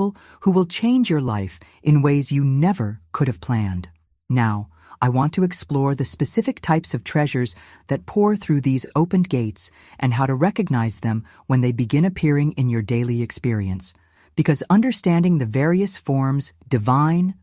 people who will change your life in ways you never could have planned. Now, I want to explore the specific types of treasures that pour through these opened gates and how to recognize them when they begin appearing in your daily experience. Because understanding the various forms divine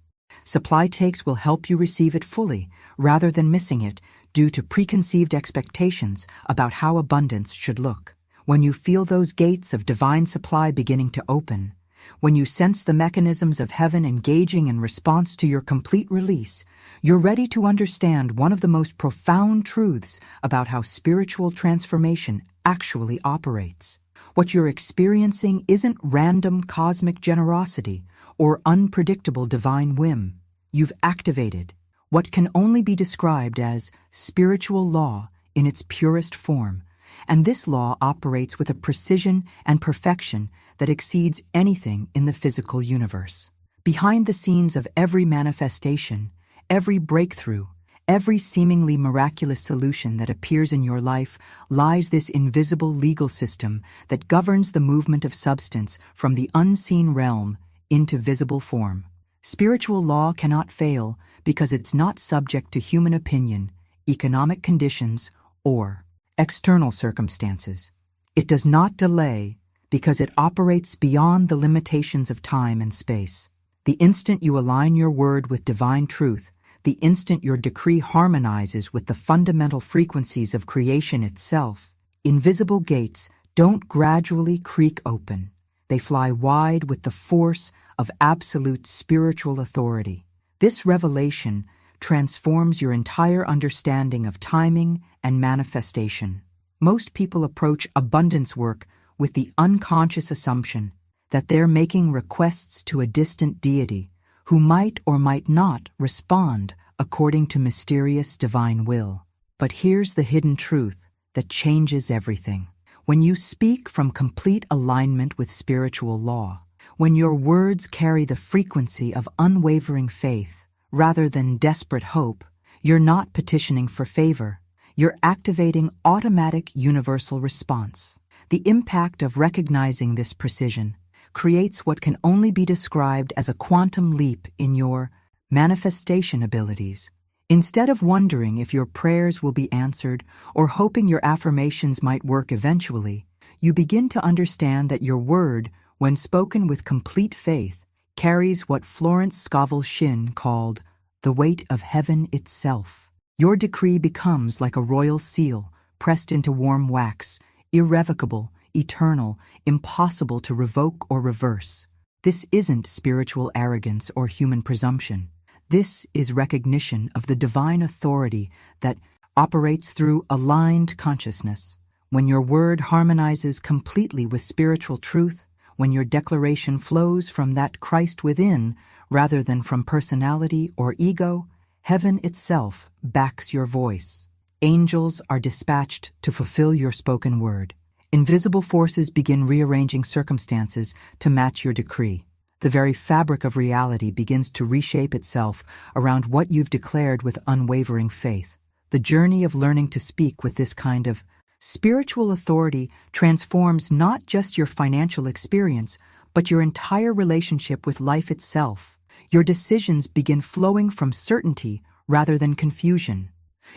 supply takes will help you receive it fully rather than missing it due to preconceived expectations about how abundance should look. When you feel those gates of divine supply beginning to open, when you sense the mechanisms of heaven engaging in response to your complete release, you're ready to understand one of the most profound truths about how spiritual transformation actually operates. What you're experiencing isn't random cosmic generosity or unpredictable divine whim. You've activated what can only be described as spiritual law in its purest form, and this law operates with a precision and perfection that exceeds anything in the physical universe. Behind the scenes of every manifestation, every breakthrough, every seemingly miraculous solution that appears in your life lies this invisible legal system that governs the movement of substance from the unseen realm into visible form. Spiritual law cannot fail because it's not subject to human opinion, economic conditions, or external circumstances. It does not delay because it operates beyond the limitations of time and space. The instant you align your word with divine truth, the instant your decree harmonizes with the fundamental frequencies of creation itself, invisible gates don't gradually creak open. They fly wide with the force of absolute spiritual authority. This revelation transforms your entire understanding of timing and manifestation. Most people approach abundance work with the unconscious assumption that they're making requests to a distant deity who might or might not respond according to mysterious divine will. But here's the hidden truth that changes everything. When you speak from complete alignment with spiritual law, when your words carry the frequency of unwavering faith rather than desperate hope, you're not petitioning for favor. You're activating automatic universal response. The impact of recognizing this precision creates what can only be described as a quantum leap in your manifestation abilities. Instead of wondering if your prayers will be answered or hoping your affirmations might work eventually, you begin to understand that your word, when spoken with complete faith, carries what Florence Scovel Shinn called the weight of heaven itself. Your decree becomes like a royal seal pressed into warm wax, irrevocable, eternal, impossible to revoke or reverse. This isn't spiritual arrogance or human presumption. This is recognition of the divine authority that operates through aligned consciousness. When your word harmonizes completely with spiritual truth, when your declaration flows from that Christ within rather than from personality or ego, heaven itself backs your voice. Angels are dispatched to fulfill your spoken word. Invisible forces begin rearranging circumstances to match your decree. The very fabric of reality begins to reshape itself around what you've declared with unwavering faith. The journey of learning to speak with this kind of spiritual authority transforms not just your financial experience, but your entire relationship with life itself. Your decisions begin flowing from certainty rather than confusion.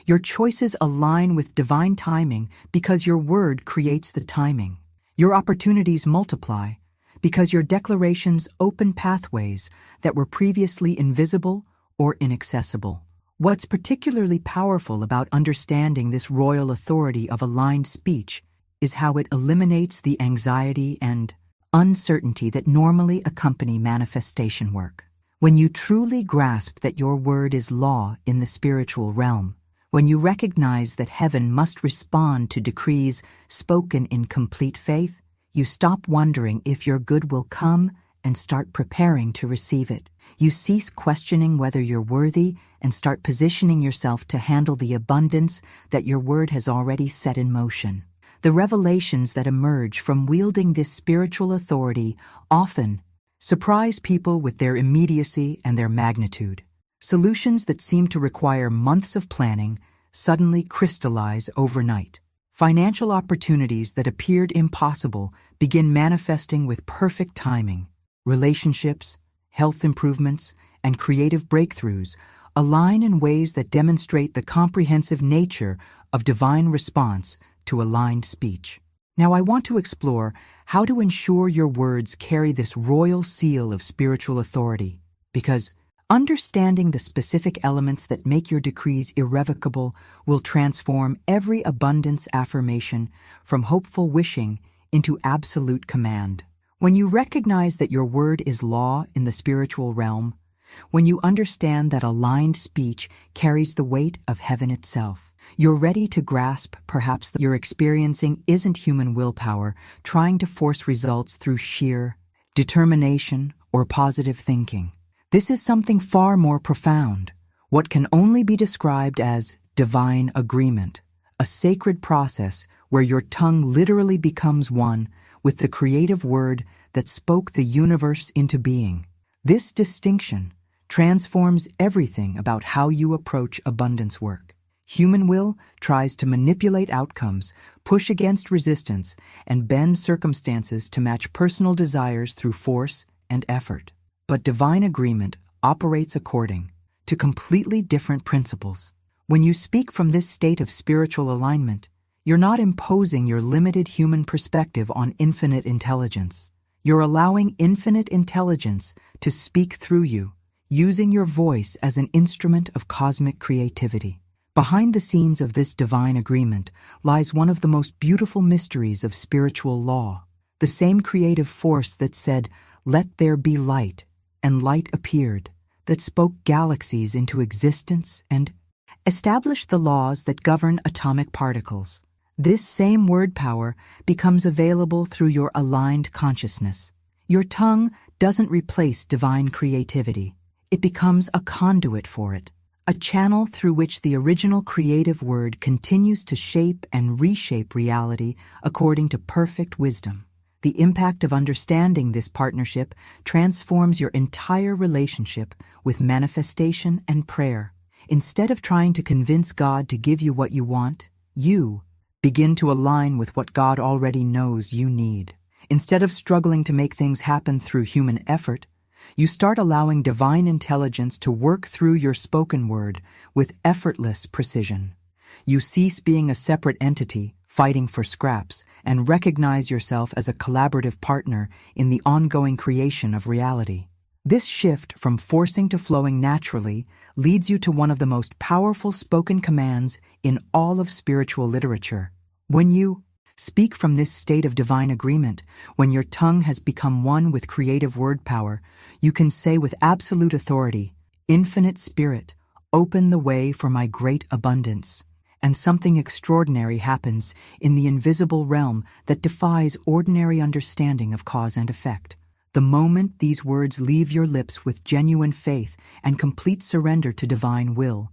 Your choices align with divine timing because your word creates the timing. Your opportunities multiply because your declarations open pathways that were previously invisible or inaccessible. What's particularly powerful about understanding this royal authority of aligned speech is how it eliminates the anxiety and uncertainty that normally accompany manifestation work. When you truly grasp that your word is law in the spiritual realm, when you recognize that heaven must respond to decrees spoken in complete faith, you stop wondering if your good will come and start preparing to receive it. You cease questioning whether you're worthy and start positioning yourself to handle the abundance that your word has already set in motion. The revelations that emerge from wielding this spiritual authority often surprise people with their immediacy and their magnitude. Solutions that seem to require months of planning suddenly crystallize overnight. Financial opportunities that appeared impossible begin manifesting with perfect timing. relationships, health improvements, and creative breakthroughs align in ways that demonstrate the comprehensive nature of divine response to aligned speech. Now I want to explore how to ensure your words carry this royal seal of spiritual authority, because understanding the specific elements that make your decrees irrevocable will transform every abundance affirmation from hopeful wishing into absolute command. When you recognize that your word is law in the spiritual realm, when you understand that aligned speech carries the weight of heaven itself, you're ready to grasp perhaps that you're experiencing isn't human willpower trying to force results through sheer determination or positive thinking. This is something far more profound, what can only be described as divine agreement, a sacred process where your tongue literally becomes one with the creative word that spoke the universe into being. This distinction transforms everything about how you approach abundance work. Human will tries to manipulate outcomes, push against resistance, and bend circumstances to match personal desires through force and effort. But divine agreement operates according to completely different principles. When you speak from this state of spiritual alignment, you're not imposing your limited human perspective on infinite intelligence. You're allowing infinite intelligence to speak through you, using your voice as an instrument of cosmic creativity. Behind the scenes of this divine agreement lies one of the most beautiful mysteries of spiritual law, the same creative force that said, "Let there be light," and light appeared, that spoke galaxies into existence and established the laws that govern atomic particles. This same word power becomes available through your aligned consciousness. Your tongue doesn't replace divine creativity. It becomes a conduit for it, a channel through which the original creative word continues to shape and reshape reality according to perfect wisdom. The impact of understanding this partnership transforms your entire relationship with manifestation and prayer. Instead of trying to convince God to give you what you want, you begin to align with what God already knows you need. Instead of struggling to make things happen through human effort, you start allowing divine intelligence to work through your spoken word with effortless precision. You cease being a separate entity, fighting for scraps, and recognize yourself as a collaborative partner in the ongoing creation of reality. This shift from forcing to flowing naturally leads you to one of the most powerful spoken commands in all of spiritual literature. When you speak from this state of divine agreement, when your tongue has become one with creative word power, you can say with absolute authority, "Infinite Spirit, open the way for my great abundance." And something extraordinary happens in the invisible realm that defies ordinary understanding of cause and effect. The moment these words leave your lips with genuine faith and complete surrender to divine will,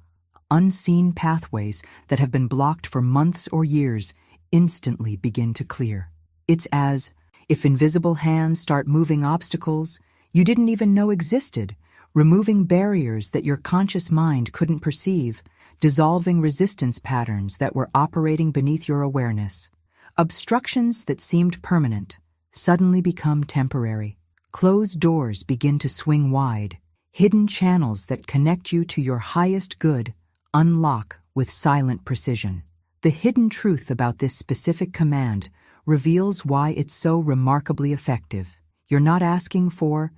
unseen pathways that have been blocked for months or years instantly begin to clear. It's as if invisible hands start moving obstacles you didn't even know existed, removing barriers that your conscious mind couldn't perceive, dissolving resistance patterns that were operating beneath your awareness. Obstructions that seemed permanent suddenly become temporary. Closed doors begin to swing wide. Hidden channels that connect you to your highest good unlock with silent precision. The hidden truth about this specific command reveals why it's so remarkably effective. You're not asking for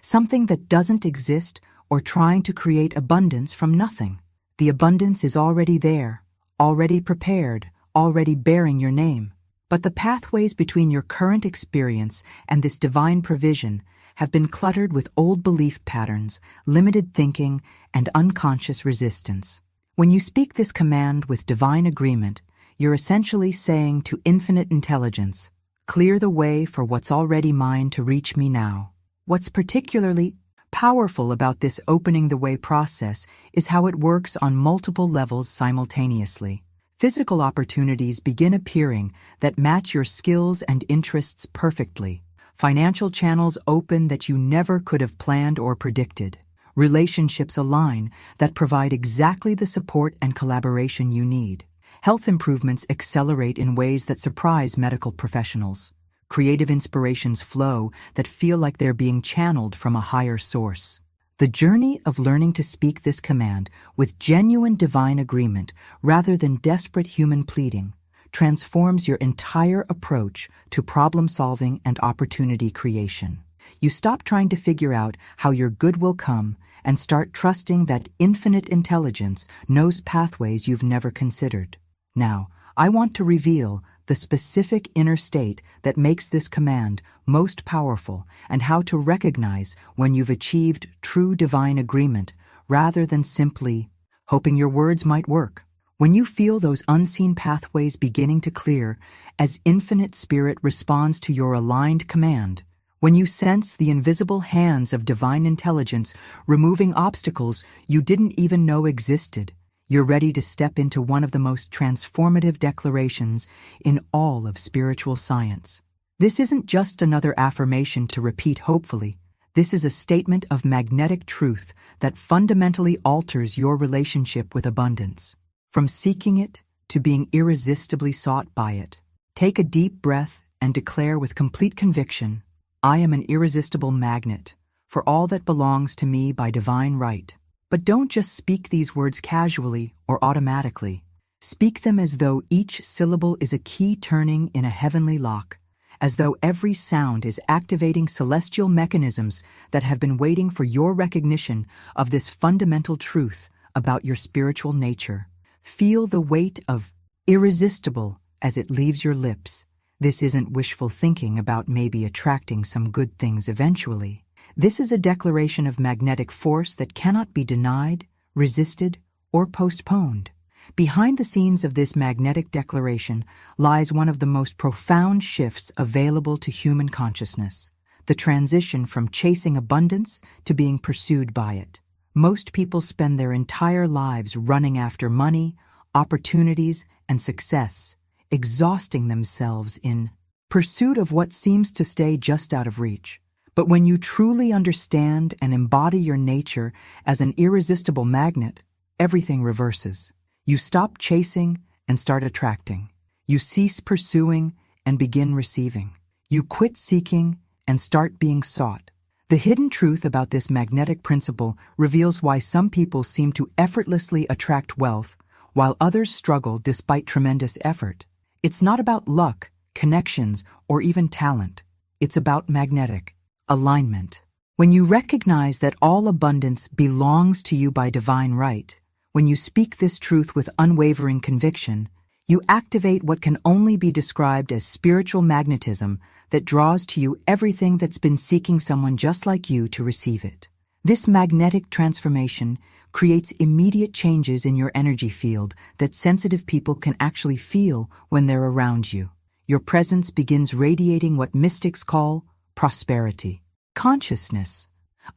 something that doesn't exist or trying to create abundance from nothing. The abundance is already there, already prepared, already bearing your name. But the pathways between your current experience and this divine provision have been cluttered with old belief patterns, limited thinking, and unconscious resistance. When you speak this command with divine agreement, you're essentially saying to infinite intelligence, "Clear the way for what's already mine to reach me now." What's particularly powerful about this opening the way process is how it works on multiple levels simultaneously. Physical opportunities begin appearing that match your skills and interests perfectly. Financial channels open that you never could have planned or predicted. Relationships align that provide exactly the support and collaboration you need. Health improvements accelerate in ways that surprise medical professionals. Creative inspirations flow that feel like they're being channeled from a higher source. The journey of learning to speak this command with genuine divine agreement rather than desperate human pleading transforms your entire approach to problem solving and opportunity creation. You stop trying to figure out how your good will come and start trusting that infinite intelligence knows pathways you've never considered. Now, I want to reveal the specific inner state that makes this command most powerful and how to recognize when you've achieved true divine agreement rather than simply hoping your words might work. When you feel those unseen pathways beginning to clear as infinite spirit responds to your aligned command, when you sense the invisible hands of divine intelligence removing obstacles you didn't even know existed, you're ready to step into one of the most transformative declarations in all of spiritual science. This isn't just another affirmation to repeat hopefully. This is a statement of magnetic truth that fundamentally alters your relationship with abundance. From seeking it to being irresistibly sought by it. Take a deep breath and declare with complete conviction, I am an irresistible magnet for all that belongs to me by divine right. But don't just speak these words casually or automatically. Speak them as though each syllable is a key turning in a heavenly lock, as though every sound is activating celestial mechanisms that have been waiting for your recognition of this fundamental truth about your spiritual nature. Feel the weight of irresistible as it leaves your lips. This isn't wishful thinking about maybe attracting some good things eventually. This is a declaration of magnetic force that cannot be denied, resisted, or postponed. Behind the scenes of this magnetic declaration lies one of the most profound shifts available to human consciousness, the transition from chasing abundance to being pursued by it. Most people spend their entire lives running after money, opportunities, and success, exhausting themselves in pursuit of what seems to stay just out of reach. But when you truly understand and embody your nature as an irresistible magnet, everything reverses. You stop chasing and start attracting. You cease pursuing and begin receiving. You quit seeking and start being sought. The hidden truth about this magnetic principle reveals why some people seem to effortlessly attract wealth, while others struggle despite tremendous effort. It's not about luck, connections, or even talent. It's about magnetic alignment. When you recognize that all abundance belongs to you by divine right, when you speak this truth with unwavering conviction, you activate what can only be described as spiritual magnetism that draws to you everything that's been seeking someone just like you to receive it. This magnetic transformation creates immediate changes in your energy field that sensitive people can actually feel when they're around you. Your presence begins radiating what mystics call prosperity, consciousness,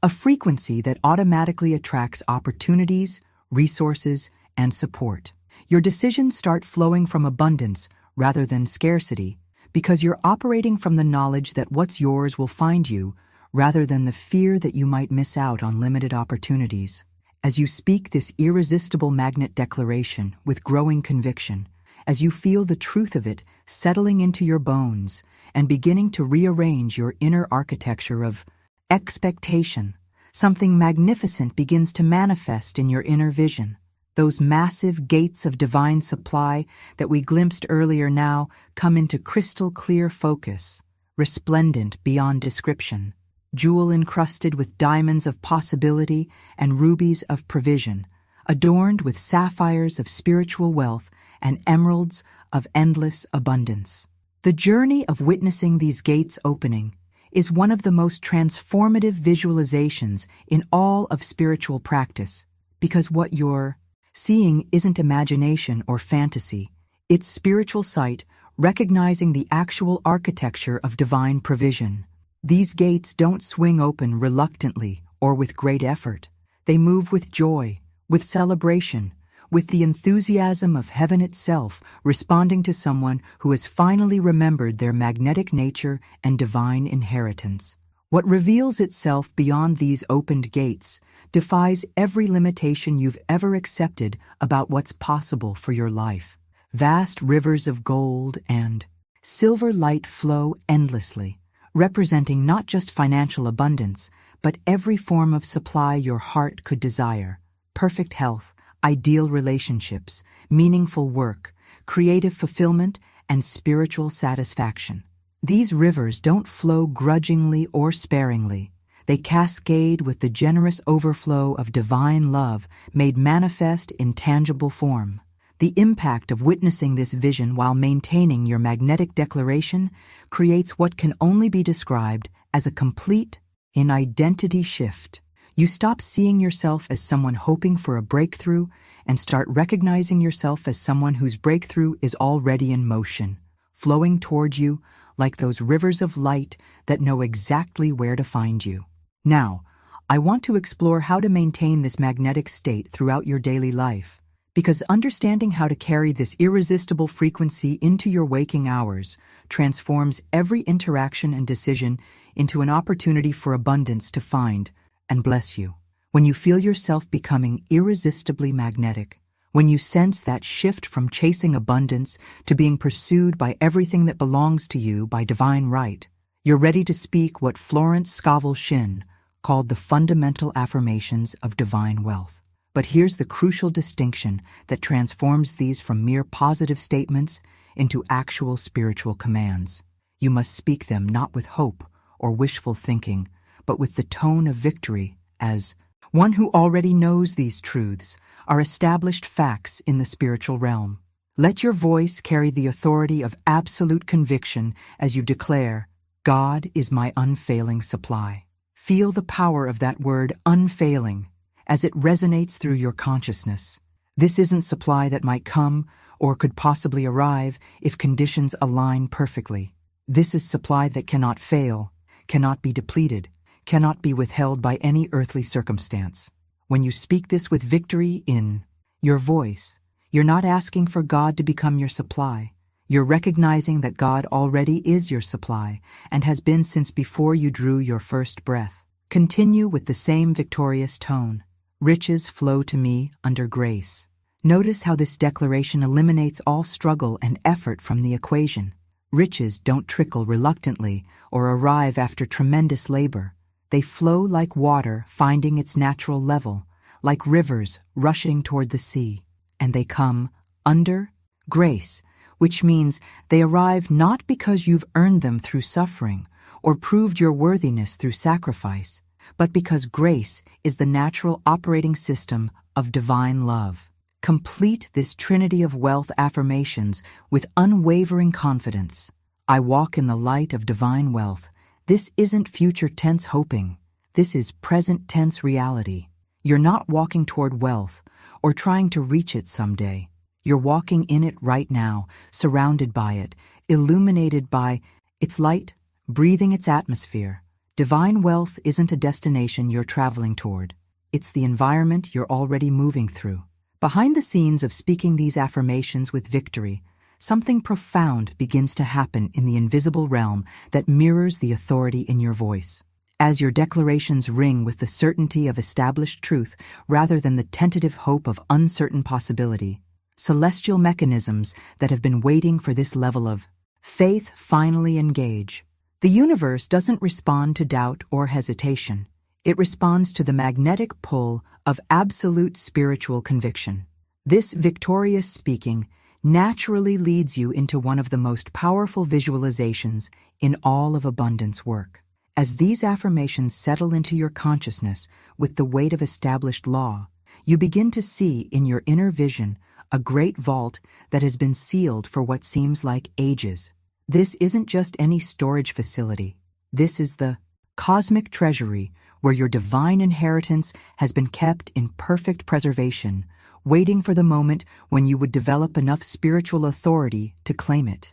a frequency that automatically attracts opportunities, resources, and support. Your decisions start flowing from abundance rather than scarcity because you're operating from the knowledge that what's yours will find you rather than the fear that you might miss out on limited opportunities. As you speak this irresistible magnet declaration with growing conviction, as you feel the truth of it settling into your bones and beginning to rearrange your inner architecture of expectation, something magnificent begins to manifest in your inner vision. Those massive gates of divine supply that we glimpsed earlier now come into crystal clear focus, resplendent beyond description, jewel-encrusted with diamonds of possibility and rubies of provision, adorned with sapphires of spiritual wealth and emeralds of endless abundance. The journey of witnessing these gates opening is one of the most transformative visualizations in all of spiritual practice, because what you're seeing isn't imagination or fantasy, it's spiritual sight recognizing the actual architecture of divine provision. These gates don't swing open reluctantly or with great effort. They move with joy, with celebration, with the enthusiasm of heaven itself responding to someone who has finally remembered their magnetic nature and divine inheritance. What reveals itself beyond these opened gates defies every limitation you've ever accepted about what's possible for your life. Vast rivers of gold and Silver light flow endlessly, representing not just financial abundance, but every form of supply your heart could desire. Perfect health, ideal relationships, meaningful work, creative fulfillment, and spiritual satisfaction. These rivers don't flow grudgingly or sparingly. They cascade with the generous overflow of divine love made manifest in tangible form. The impact of witnessing this vision while maintaining your magnetic declaration creates what can only be described as a complete identity shift. You stop seeing yourself as someone hoping for a breakthrough and start recognizing yourself as someone whose breakthrough is already in motion, flowing toward you like those rivers of light that know exactly where to find you. Now, I want to explore how to maintain this magnetic state throughout your daily life, because understanding how to carry this irresistible frequency into your waking hours transforms every interaction and decision into an opportunity for abundance to find and bless you. When you feel yourself becoming irresistibly magnetic, when you sense that shift from chasing abundance to being pursued by everything that belongs to you by divine right, you're ready to speak what Florence Scovel Shinn called the fundamental affirmations of divine wealth. But here's the crucial distinction that transforms these from mere positive statements into actual spiritual commands. You must speak them not with hope or wishful thinking, but with the tone of victory as one who already knows these truths are established facts in the spiritual realm. Let your voice carry the authority of absolute conviction as you declare, God is my unfailing supply. Feel the power of that word unfailing as it resonates through your consciousness. This isn't supply that might come or could possibly arrive if conditions align perfectly. This is supply that cannot fail, cannot be depleted, cannot be withheld by any earthly circumstance. When you speak this with victory in your voice, you're not asking for God to become your supply. You're recognizing that God already is your supply and has been since before you drew your first breath. Continue with the same victorious tone. Riches flow to me under grace. Notice how this declaration eliminates all struggle and effort from the equation. Riches don't trickle reluctantly or arrive after tremendous labor. They flow like water finding its natural level, like rivers rushing toward the sea. And they come under grace, which means they arrive not because you've earned them through suffering or proved your worthiness through sacrifice, but because grace is the natural operating system of divine love. Complete this trinity of wealth affirmations with unwavering confidence. I walk in the light of divine wealth. This isn't future tense hoping. This is present tense reality. You're not walking toward wealth or trying to reach it someday. You're walking in it right now, surrounded by it, illuminated by its light, breathing its atmosphere. Divine wealth isn't a destination you're traveling toward. It's the environment you're already moving through. Behind the scenes of speaking these affirmations with victory, something profound begins to happen in the invisible realm that mirrors the authority in your voice. As your declarations ring with the certainty of established truth rather than the tentative hope of uncertain possibility, celestial mechanisms that have been waiting for this level of faith finally engage. The universe doesn't respond to doubt or hesitation. It responds to the magnetic pull of absolute spiritual conviction. This victorious speaking naturally leads you into one of the most powerful visualizations in all of abundance work. As these affirmations settle into your consciousness with the weight of established law, you begin to see in your inner vision a great vault that has been sealed for what seems like ages. This isn't just any storage facility. This is the cosmic treasury where your divine inheritance has been kept in perfect preservation, waiting for the moment when you would develop enough spiritual authority to claim it.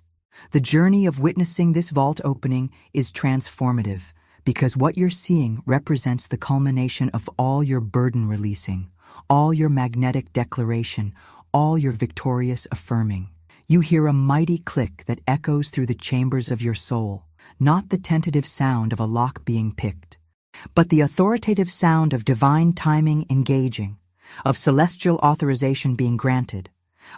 The journey of witnessing this vault opening is transformative because what you're seeing represents the culmination of all your burden releasing, all your magnetic declaration, all your victorious affirming. You hear a mighty click that echoes through the chambers of your soul, not the tentative sound of a lock being picked, but the authoritative sound of divine timing engaging, of celestial authorization being granted,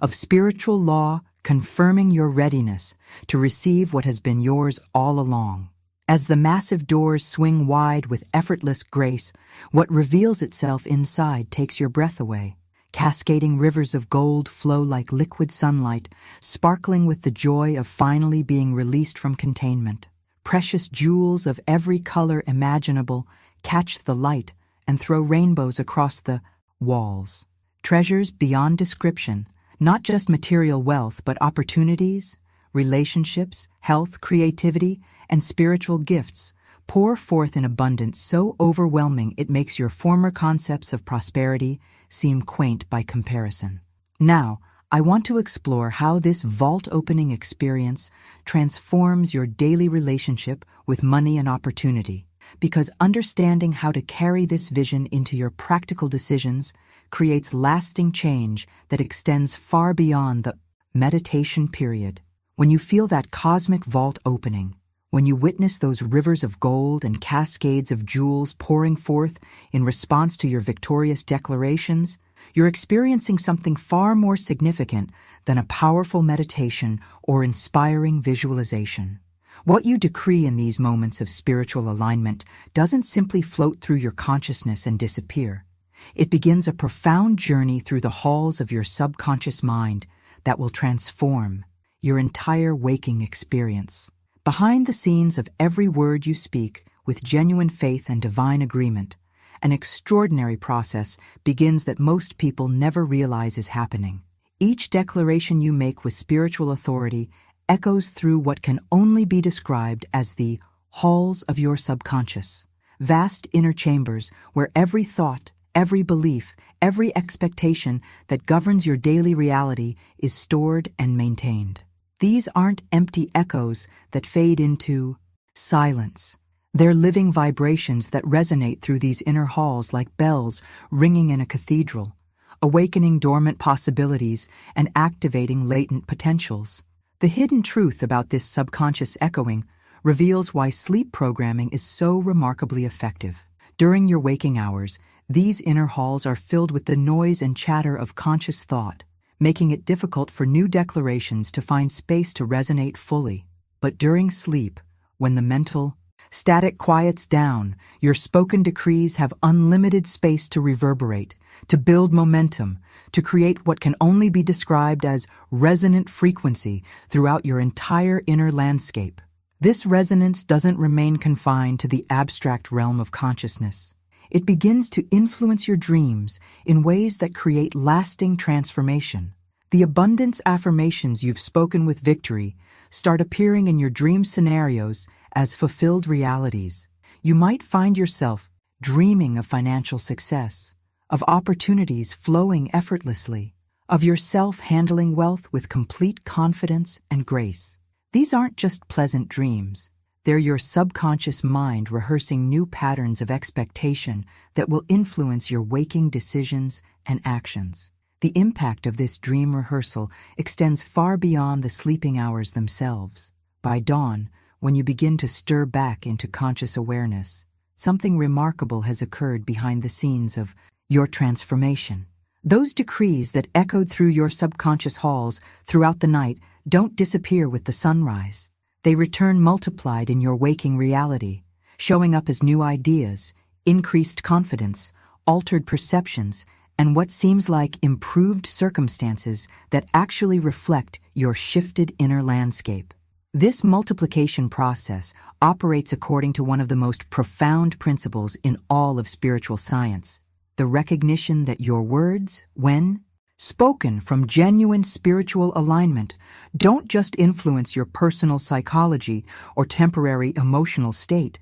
of spiritual law confirming your readiness to receive what has been yours all along. As the massive doors swing wide with effortless grace, what reveals itself inside takes your breath away. Cascading rivers of gold flow like liquid sunlight, sparkling with the joy of finally being released from containment. Precious jewels of every color imaginable catch the light and throw rainbows across the walls. Treasures beyond description, not just material wealth, but opportunities, relationships, health, creativity, and spiritual gifts pour forth in abundance so overwhelming it makes your former concepts of prosperity seem quaint by comparison. Now, I want to explore how this vault-opening experience transforms your daily relationship with money and opportunity, because understanding how to carry this vision into your practical decisions creates lasting change that extends far beyond the meditation period. When you feel that cosmic vault opening, when you witness those rivers of gold and cascades of jewels pouring forth in response to your victorious declarations, you're experiencing something far more significant than a powerful meditation or inspiring visualization. What you decree in these moments of spiritual alignment doesn't simply float through your consciousness and disappear. It begins a profound journey through the halls of your subconscious mind that will transform your entire waking experience. Behind the scenes of every word you speak, with genuine faith and divine agreement, an extraordinary process begins that most people never realize is happening. Each declaration you make with spiritual authority echoes through what can only be described as the halls of your subconscious, vast inner chambers where every thought, every belief, every expectation that governs your daily reality is stored and maintained. These aren't empty echoes that fade into silence. They're living vibrations that resonate through these inner halls like bells ringing in a cathedral, awakening dormant possibilities and activating latent potentials. The hidden truth about this subconscious echoing reveals why sleep programming is so remarkably effective. During your waking hours, these inner halls are filled with the noise and chatter of conscious thought, making it difficult for new declarations to find space to resonate fully. But during sleep, when the mental static quiets down, your spoken decrees have unlimited space to reverberate, to build momentum, to create what can only be described as resonant frequency throughout your entire inner landscape. This resonance doesn't remain confined to the abstract realm of consciousness. It begins to influence your dreams in ways that create lasting transformation. The abundance affirmations you've spoken with victory start appearing in your dream scenarios as fulfilled realities. You might find yourself dreaming of financial success, of opportunities flowing effortlessly, of yourself handling wealth with complete confidence and grace. These aren't just pleasant dreams. They're your subconscious mind rehearsing new patterns of expectation that will influence your waking decisions and actions. The impact of this dream rehearsal extends far beyond the sleeping hours themselves. By dawn, when you begin to stir back into conscious awareness, something remarkable has occurred behind the scenes of your transformation. Those decrees that echoed through your subconscious halls throughout the night don't disappear with the sunrise. They return multiplied in your waking reality, showing up as new ideas, increased confidence, altered perceptions, and what seems like improved circumstances that actually reflect your shifted inner landscape. This multiplication process operates according to one of the most profound principles in all of spiritual science: the recognition that your words, when spoken from genuine spiritual alignment, don't just influence your personal psychology or temporary emotional state.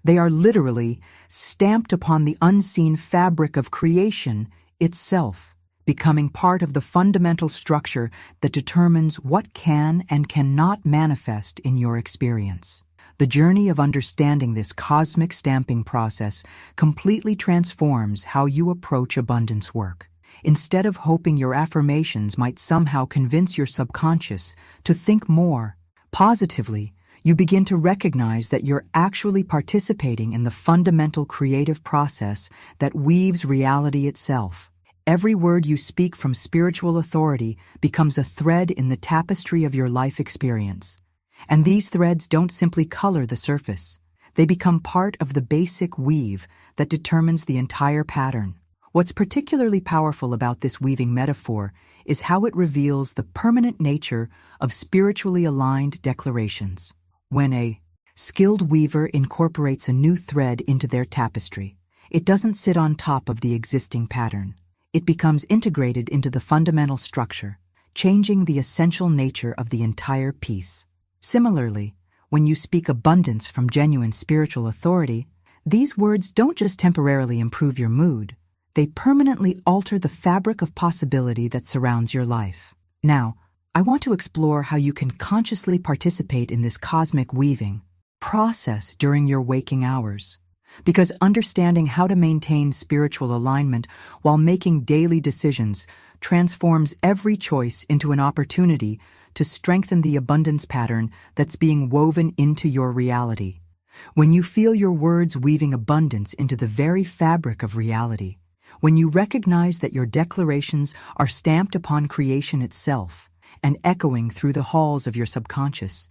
They are literally stamped upon the unseen fabric of creation itself, becoming part of the fundamental structure that determines what can and cannot manifest in your experience. The journey of understanding this cosmic stamping process completely transforms how you approach abundance work. Instead of hoping your affirmations might somehow convince your subconscious to think more positively, you begin to recognize that you're actually participating in the fundamental creative process that weaves reality itself. Every word you speak from spiritual authority becomes a thread in the tapestry of your life experience. And these threads don't simply color the surface. They become part of the basic weave that determines the entire pattern. What's particularly powerful about this weaving metaphor is how it reveals the permanent nature of spiritually aligned declarations. When a skilled weaver incorporates a new thread into their tapestry, it doesn't sit on top of the existing pattern. It becomes integrated into the fundamental structure, changing the essential nature of the entire piece. Similarly, when you speak abundance from genuine spiritual authority, these words don't just temporarily improve your mood, they permanently alter the fabric of possibility that surrounds your life. Now, I want to explore how you can consciously participate in this cosmic weaving process during your waking hours. Because understanding how to maintain spiritual alignment while making daily decisions transforms every choice into an opportunity to strengthen the abundance pattern that's being woven into your reality. When you feel your words weaving abundance into the very fabric of reality, when you recognize that your declarations are stamped upon creation itself and echoing through the halls of your subconscious,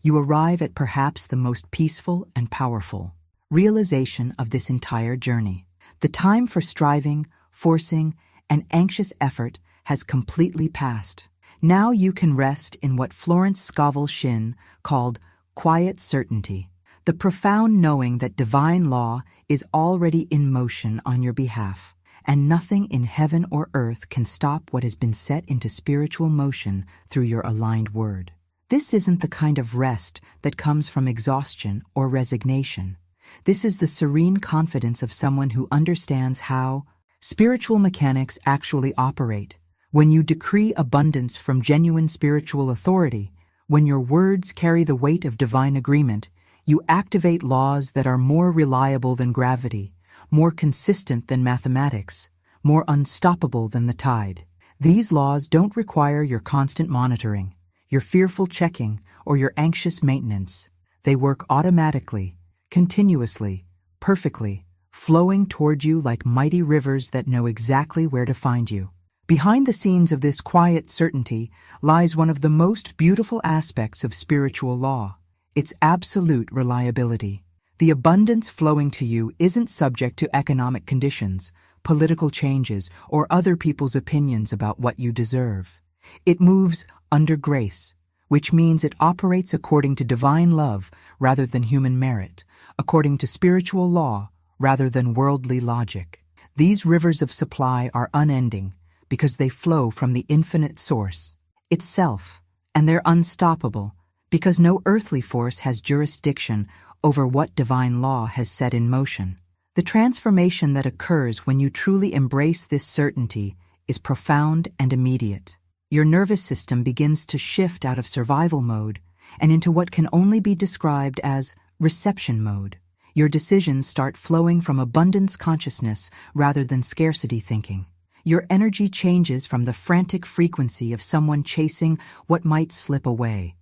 you arrive at perhaps the most peaceful and powerful realization of this entire journey. The time for striving, forcing, and anxious effort has completely passed. Now you can rest in what Florence Scovel Shinn called quiet certainty, the profound knowing that divine law is already in motion on your behalf, and nothing in heaven or earth can stop what has been set into spiritual motion through your aligned word. This isn't the kind of rest that comes from exhaustion or resignation. This is the serene confidence of someone who understands how spiritual mechanics actually operate. When you decree abundance from genuine spiritual authority, when your words carry the weight of divine agreement, you activate laws that are more reliable than gravity, more consistent than mathematics, more unstoppable than the tide. These laws don't require your constant monitoring, your fearful checking, or your anxious maintenance. They work automatically, continuously, perfectly, flowing toward you like mighty rivers that know exactly where to find you. Behind the scenes of this quiet certainty lies one of the most beautiful aspects of spiritual law, its absolute reliability. The abundance flowing to you isn't subject to economic conditions, political changes, or other people's opinions about what you deserve. It moves under grace, which means it operates according to divine love rather than human merit, according to spiritual law rather than worldly logic. These rivers of supply are unending because they flow from the infinite source itself, and they're unstoppable because no earthly force has jurisdiction over what divine law has set in motion. The transformation that occurs when you truly embrace this certainty is profound and immediate. Your nervous system begins to shift out of survival mode and into what can only be described as reception mode. Your decisions start flowing from abundance consciousness rather than scarcity thinking. Your energy changes from the frantic frequency of someone chasing what might slip away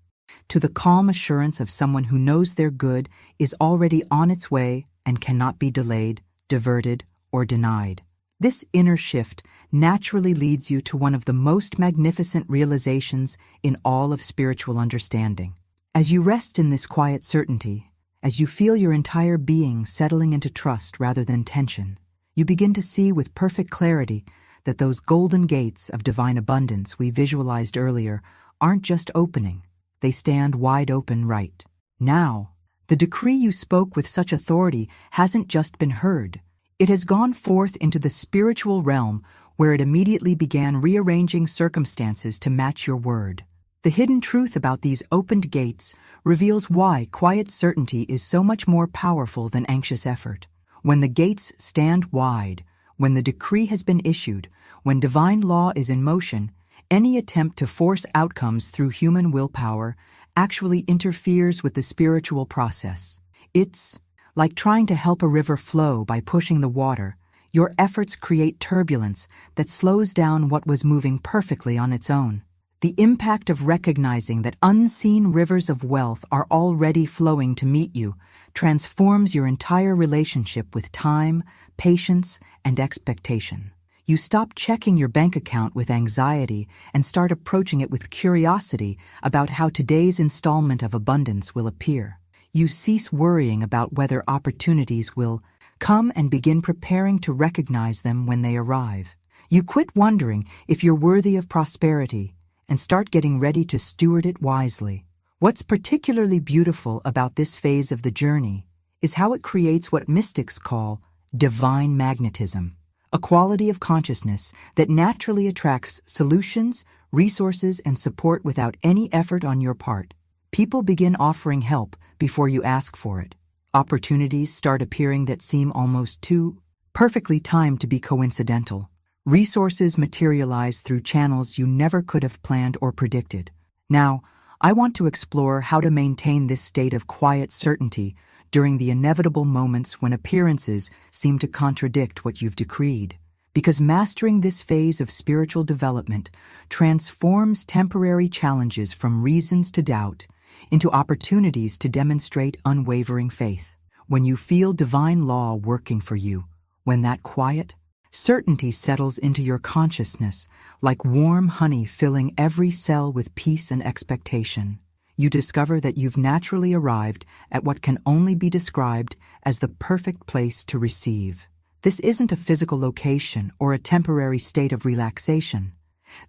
to the calm assurance of someone who knows their good is already on its way and cannot be delayed, diverted, or denied. This inner shift naturally leads you to one of the most magnificent realizations in all of spiritual understanding. As you rest in this quiet certainty, as you feel your entire being settling into trust rather than tension, you begin to see with perfect clarity that those golden gates of divine abundance we visualized earlier aren't just opening, they stand wide open right now. The decree you spoke with such authority hasn't just been heard. It has gone forth into the spiritual realm where it immediately began rearranging circumstances to match your word. The hidden truth about these opened gates reveals why quiet certainty is so much more powerful than anxious effort. When the gates stand wide, when the decree has been issued, when divine law is in motion, any attempt to force outcomes through human willpower actually interferes with the spiritual process. It's like trying to help a river flow by pushing the water. Your efforts create turbulence that slows down what was moving perfectly on its own. The impact of recognizing that unseen rivers of wealth are already flowing to meet you transforms your entire relationship with time, patience, and expectation. You stop checking your bank account with anxiety and start approaching it with curiosity about how today's installment of abundance will appear. You cease worrying about whether opportunities will come and begin preparing to recognize them when they arrive. You quit wondering if you're worthy of prosperity and start getting ready to steward it wisely. What's particularly beautiful about this phase of the journey is how it creates what mystics call divine magnetism, a quality of consciousness that naturally attracts solutions, resources, and support without any effort on your part. People begin offering help before you ask for it. Opportunities start appearing that seem almost too perfectly timed to be coincidental. Resources materialize through channels you never could have planned or predicted. Now, I want to explore how to maintain this state of quiet certainty during the inevitable moments when appearances seem to contradict what you've decreed. Because mastering this phase of spiritual development transforms temporary challenges from reasons to doubt into opportunities to demonstrate unwavering faith. When you feel divine law working for you, when that quiet certainty settles into your consciousness like warm honey filling every cell with peace and expectation, you discover that you've naturally arrived at what can only be described as the perfect place to receive. This isn't a physical location or a temporary state of relaxation.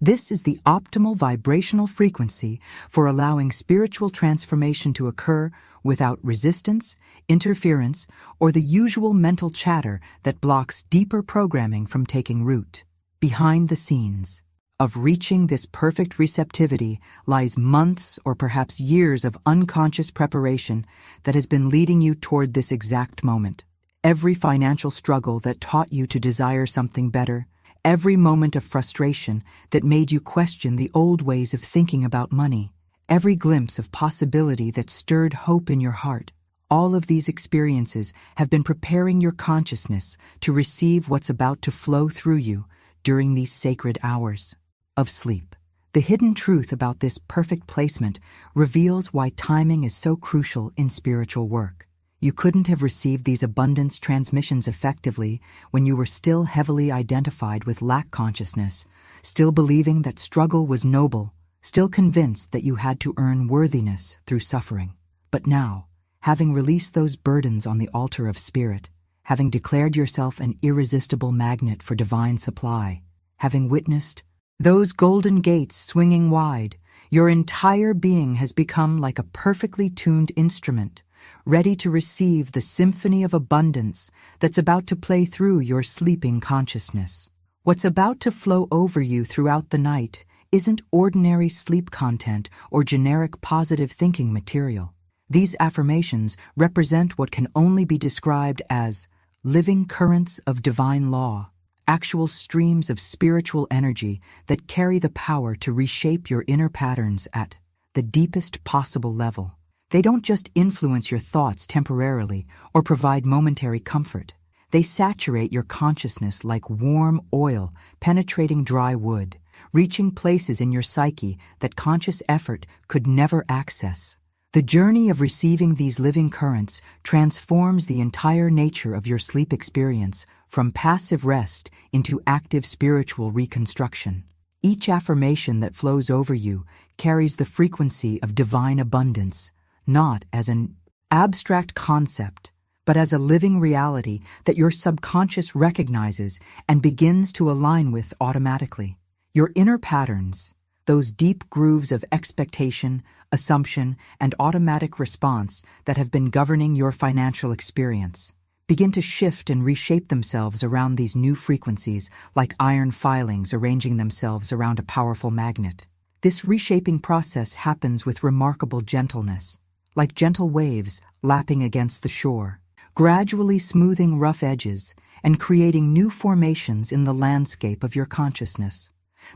This is the optimal vibrational frequency for allowing spiritual transformation to occur without resistance, interference, or the usual mental chatter that blocks deeper programming from taking root. Behind the scenes of reaching this perfect receptivity lies months or perhaps years of unconscious preparation that has been leading you toward this exact moment. Every financial struggle that taught you to desire something better, every moment of frustration that made you question the old ways of thinking about money, every glimpse of possibility that stirred hope in your heart, all of these experiences have been preparing your consciousness to receive what's about to flow through you during these sacred hours of sleep. The hidden truth about this perfect placement reveals why timing is so crucial in spiritual work. You couldn't have received these abundance transmissions effectively when you were still heavily identified with lack consciousness, still believing that struggle was noble, still convinced that you had to earn worthiness through suffering. But now, having released those burdens on the altar of spirit, having declared yourself an irresistible magnet for divine supply, having witnessed those golden gates swinging wide, your entire being has become like a perfectly tuned instrument, ready to receive the symphony of abundance that's about to play through your sleeping consciousness. What's about to flow over you throughout the night isn't ordinary sleep content or generic positive thinking material. These affirmations represent what can only be described as living currents of divine law, actual streams of spiritual energy that carry the power to reshape your inner patterns at the deepest possible level. They don't just influence your thoughts temporarily or provide momentary comfort. They saturate your consciousness like warm oil penetrating dry wood, reaching places in your psyche that conscious effort could never access. The journey of receiving these living currents transforms the entire nature of your sleep experience from passive rest into active spiritual reconstruction. Each affirmation that flows over you carries the frequency of divine abundance, not as an abstract concept, but as a living reality that your subconscious recognizes and begins to align with automatically. Your inner patterns, those deep grooves of expectation, assumption, and automatic response that have been governing your financial experience, begin to shift and reshape themselves around these new frequencies like iron filings arranging themselves around a powerful magnet. This reshaping process happens with remarkable gentleness, like gentle waves lapping against the shore, gradually smoothing rough edges and creating new formations in the landscape of your consciousness.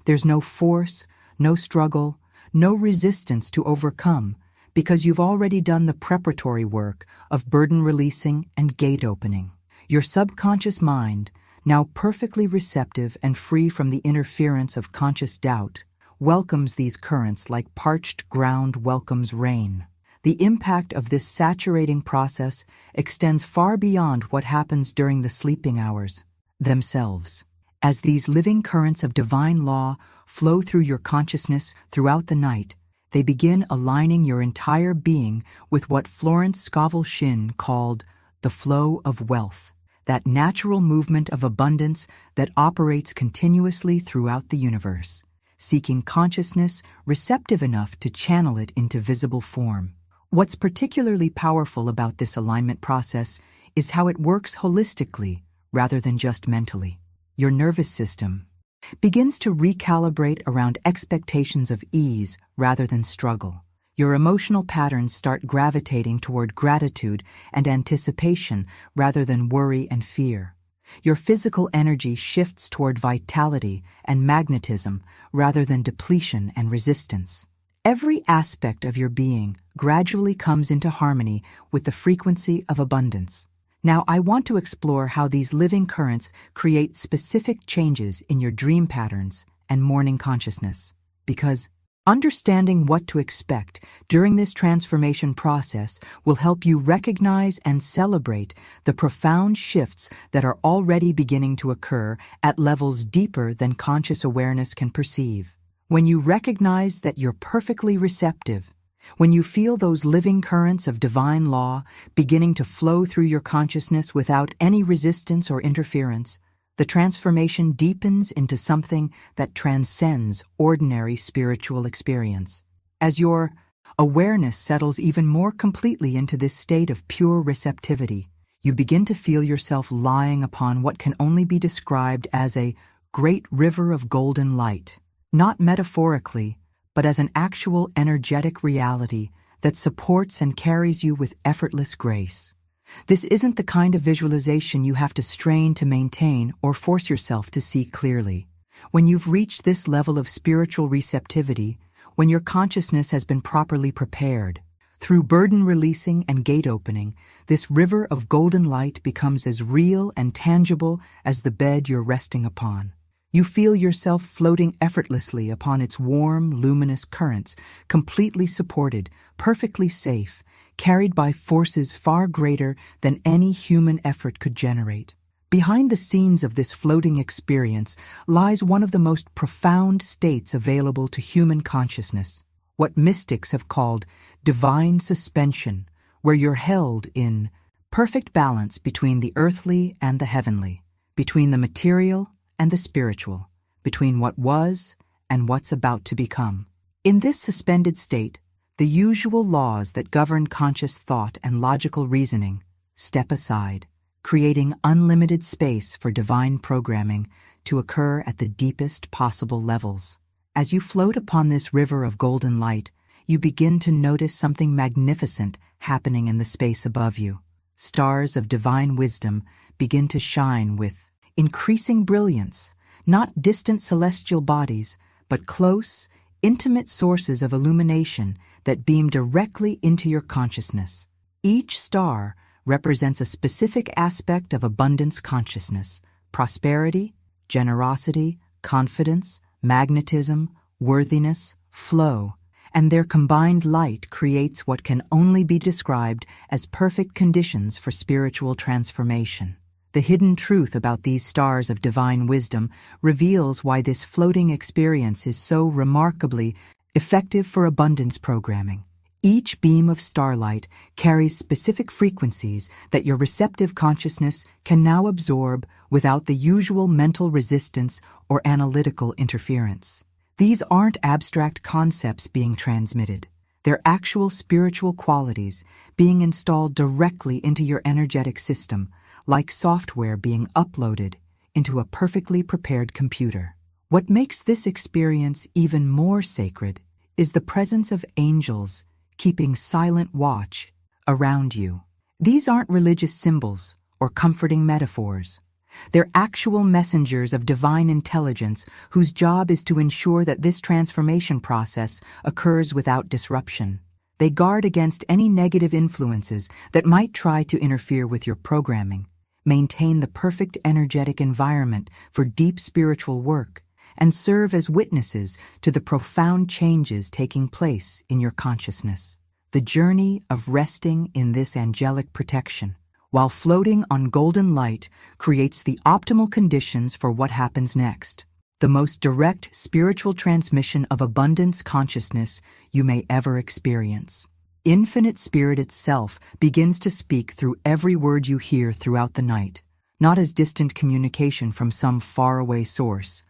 There's no force, no struggle, no resistance to overcome, because you've already done the preparatory work of burden releasing and gate opening. Your subconscious mind, now perfectly receptive and free from the interference of conscious doubt, welcomes these currents like parched ground welcomes rain. The impact of this saturating process extends far beyond what happens during the sleeping hours themselves. As these living currents of divine law flow through your consciousness throughout the night, they begin aligning your entire being with what Florence Scovel Shinn called the flow of wealth, that natural movement of abundance that operates continuously throughout the universe, seeking consciousness receptive enough to channel it into visible form. What's particularly powerful about this alignment process is how it works holistically rather than just mentally. Your nervous system begins to recalibrate around expectations of ease rather than struggle. Your emotional patterns start gravitating toward gratitude and anticipation rather than worry and fear. Your physical energy shifts toward vitality and magnetism rather than depletion and resistance. Every aspect of your being gradually comes into harmony with the frequency of abundance. Now, I want to explore how these living currents create specific changes in your dream patterns and morning consciousness, because understanding what to expect during this transformation process will help you recognize and celebrate the profound shifts that are already beginning to occur at levels deeper than conscious awareness can perceive. When you recognize that you're perfectly receptive, when you feel those living currents of divine law beginning to flow through your consciousness without any resistance or interference, the transformation deepens into something that transcends ordinary spiritual experience. As your awareness settles even more completely into this state of pure receptivity, you begin to feel yourself lying upon what can only be described as a great river of golden light, not metaphorically, but as an actual energetic reality that supports and carries you with effortless grace. This isn't the kind of visualization you have to strain to maintain or force yourself to see clearly. When you've reached this level of spiritual receptivity, when your consciousness has been properly prepared, through burden releasing and gate opening, this river of golden light becomes as real and tangible as the bed you're resting upon. You feel yourself floating effortlessly upon its warm, luminous currents, completely supported, perfectly safe, carried by forces far greater than any human effort could generate. Behind the scenes of this floating experience lies one of the most profound states available to human consciousness, what mystics have called divine suspension, where you're held in perfect balance between the earthly and the heavenly, between the material and the spiritual, between what was and what's about to become. In this suspended state, the usual laws that govern conscious thought and logical reasoning step aside, creating unlimited space for divine programming to occur at the deepest possible levels. As you float upon this river of golden light, you begin to notice something magnificent happening in the space above you. Stars of divine wisdom begin to shine with increasing brilliance, not distant celestial bodies, but close, intimate sources of illumination that beam directly into your consciousness. Each star represents a specific aspect of abundance consciousness: prosperity, generosity, confidence, magnetism, worthiness, flow, and their combined light creates what can only be described as perfect conditions for spiritual transformation. The hidden truth about these stars of divine wisdom reveals why this floating experience is so remarkably effective for abundance programming. Each beam of starlight carries specific frequencies that your receptive consciousness can now absorb without the usual mental resistance or analytical interference. These aren't abstract concepts being transmitted. They're actual spiritual qualities being installed directly into your energetic system, like software being uploaded into a perfectly prepared computer. What makes this experience even more sacred is the presence of angels keeping silent watch around you. These aren't religious symbols or comforting metaphors. They're actual messengers of divine intelligence whose job is to ensure that this transformation process occurs without disruption. They guard against any negative influences that might try to interfere with your programming, maintain the perfect energetic environment for deep spiritual work, and serve as witnesses to the profound changes taking place in your consciousness. The journey of resting in this angelic protection, while floating on golden light creates the optimal conditions for what happens next. The most direct spiritual transmission of abundance consciousness you may ever experience. Infinite Spirit itself begins to speak through every word you hear throughout the night, not as distant communication from some faraway source,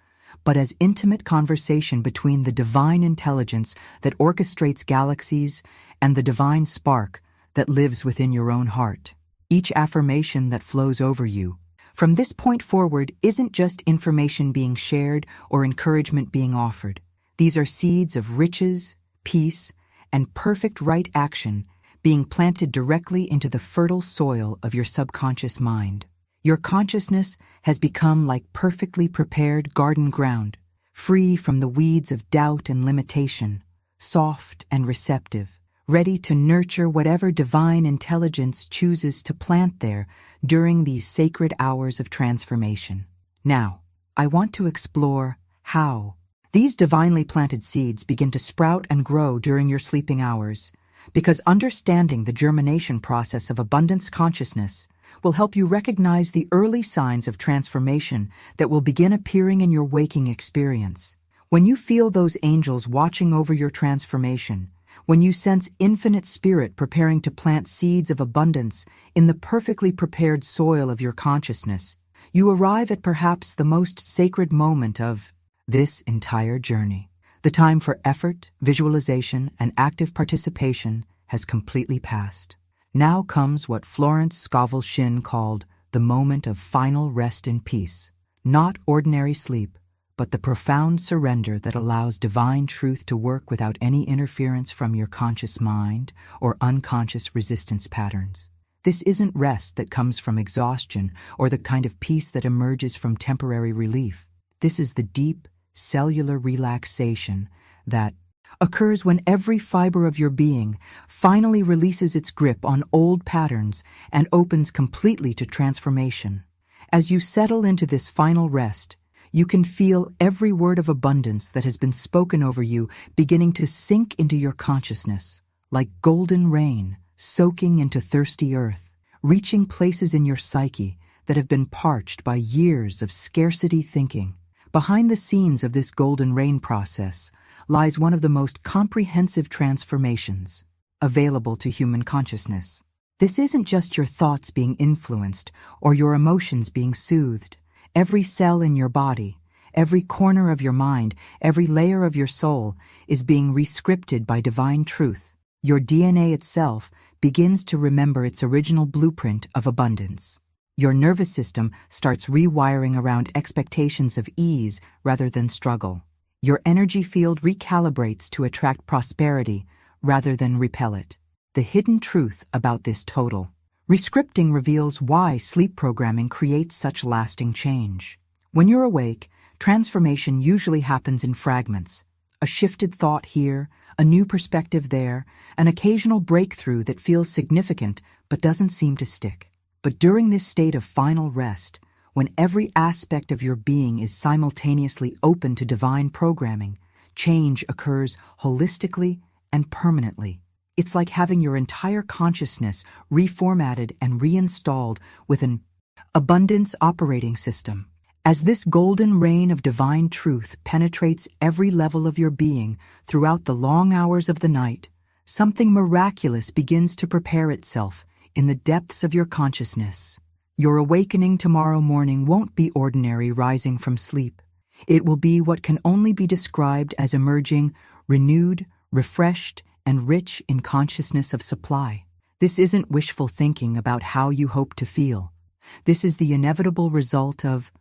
but as intimate conversation between the divine intelligence that orchestrates galaxies and the divine spark that lives within your own heart. Each affirmation that flows over you, from this point forward, isn't just information being shared or encouragement being offered. These are seeds of riches, peace, and perfect right action being planted directly into the fertile soil of your subconscious mind. Your consciousness has become like perfectly prepared garden ground, free from the weeds of doubt and limitation, soft and receptive, ready to nurture whatever divine intelligence chooses to plant there during these sacred hours of transformation. Now, I want to explore how these divinely planted seeds begin to sprout and grow during your sleeping hours, because understanding the germination process of abundance consciousness will help you recognize the early signs of transformation that will begin appearing in your waking experience. When you feel those angels watching over your transformation, when you sense infinite spirit preparing to plant seeds of abundance in the perfectly prepared soil of your consciousness, you arrive at perhaps the most sacred moment of this entire journey. The time for effort, visualization, and active participation has completely passed. Now comes what Florence Scovel Shinn called the moment of final rest and peace. Not ordinary sleep, but the profound surrender that allows divine truth to work without any interference from your conscious mind or unconscious resistance patterns. This isn't rest that comes from exhaustion or the kind of peace that emerges from temporary relief. This is the deep, cellular relaxation that occurs when every fiber of your being finally releases its grip on old patterns and opens completely to transformation. As you settle into this final rest, you can feel every word of abundance that has been spoken over you beginning to sink into your consciousness, like golden rain soaking into thirsty earth, reaching places in your psyche that have been parched by years of scarcity thinking. Behind the scenes of this golden rain process lies one of the most comprehensive transformations available to human consciousness. This isn't just your thoughts being influenced or your emotions being soothed. Every cell in your body, every corner of your mind, every layer of your soul is being rescripted by divine truth. Your DNA itself begins to remember its original blueprint of abundance. Your nervous system starts rewiring around expectations of ease rather than struggle. Your energy field recalibrates to attract prosperity rather than repel it. The hidden truth about this total rescripting reveals why sleep programming creates such lasting change. When you're awake, transformation usually happens in fragments. A shifted thought here, a new perspective there, an occasional breakthrough that feels significant but doesn't seem to stick. But during this state of final rest, when every aspect of your being is simultaneously open to divine programming, change occurs holistically and permanently. It's like having your entire consciousness reformatted and reinstalled with an abundance operating system. As this golden rain of divine truth penetrates every level of your being throughout the long hours of the night, something miraculous begins to prepare itself in the depths of your consciousness. Your awakening tomorrow morning won't be ordinary rising from sleep. It will be what can only be described as emerging renewed, refreshed, and rich in consciousness of supply. This isn't wishful thinking about how you hope to feel. This is the inevitable result of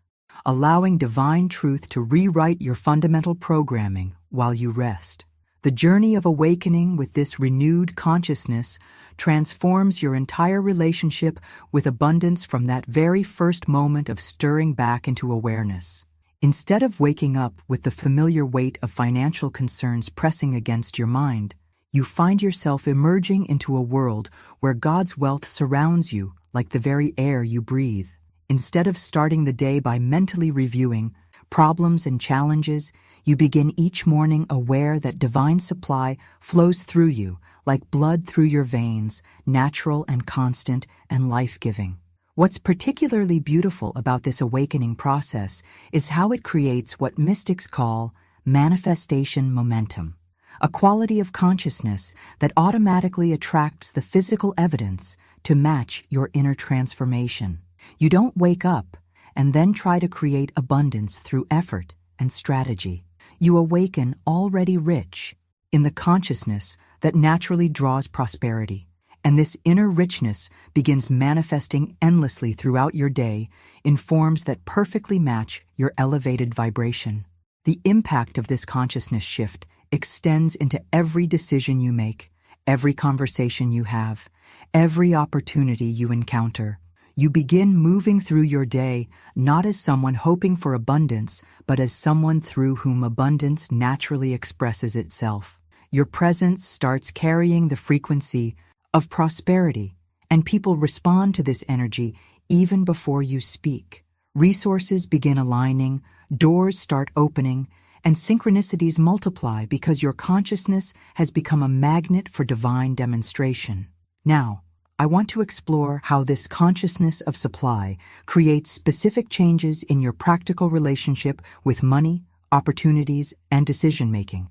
allowing divine truth to rewrite your fundamental programming while you rest. The journey of awakening with this renewed consciousness transforms your entire relationship with abundance from that very first moment of stirring back into awareness. Instead of waking up with the familiar weight of financial concerns pressing against your mind, you find yourself emerging into a world where God's wealth surrounds you like the very air you breathe. Instead of starting the day by mentally reviewing problems and challenges, You begin each morning aware that divine supply flows through you like blood through your veins, natural and constant and life-giving. What's particularly beautiful about this awakening process is how it creates what mystics call manifestation momentum, a quality of consciousness that automatically attracts the physical evidence to match your inner transformation. You don't wake up and then try to create abundance through effort and strategy. You awaken already rich in the consciousness that naturally draws prosperity, and this inner richness begins manifesting endlessly throughout your day in forms that perfectly match your elevated vibration. The impact of this consciousness shift extends into every decision you make, every conversation you have, every opportunity you encounter. You begin moving through your day not as someone hoping for abundance, but as someone through whom abundance naturally expresses itself. Your presence starts carrying the frequency of prosperity, and people respond to this energy even before you speak. Resources begin aligning, doors start opening, and synchronicities multiply because your consciousness has become a magnet for divine demonstration. Now, I want to explore how this consciousness of supply creates specific changes in your practical relationship with money, opportunities, and decision-making.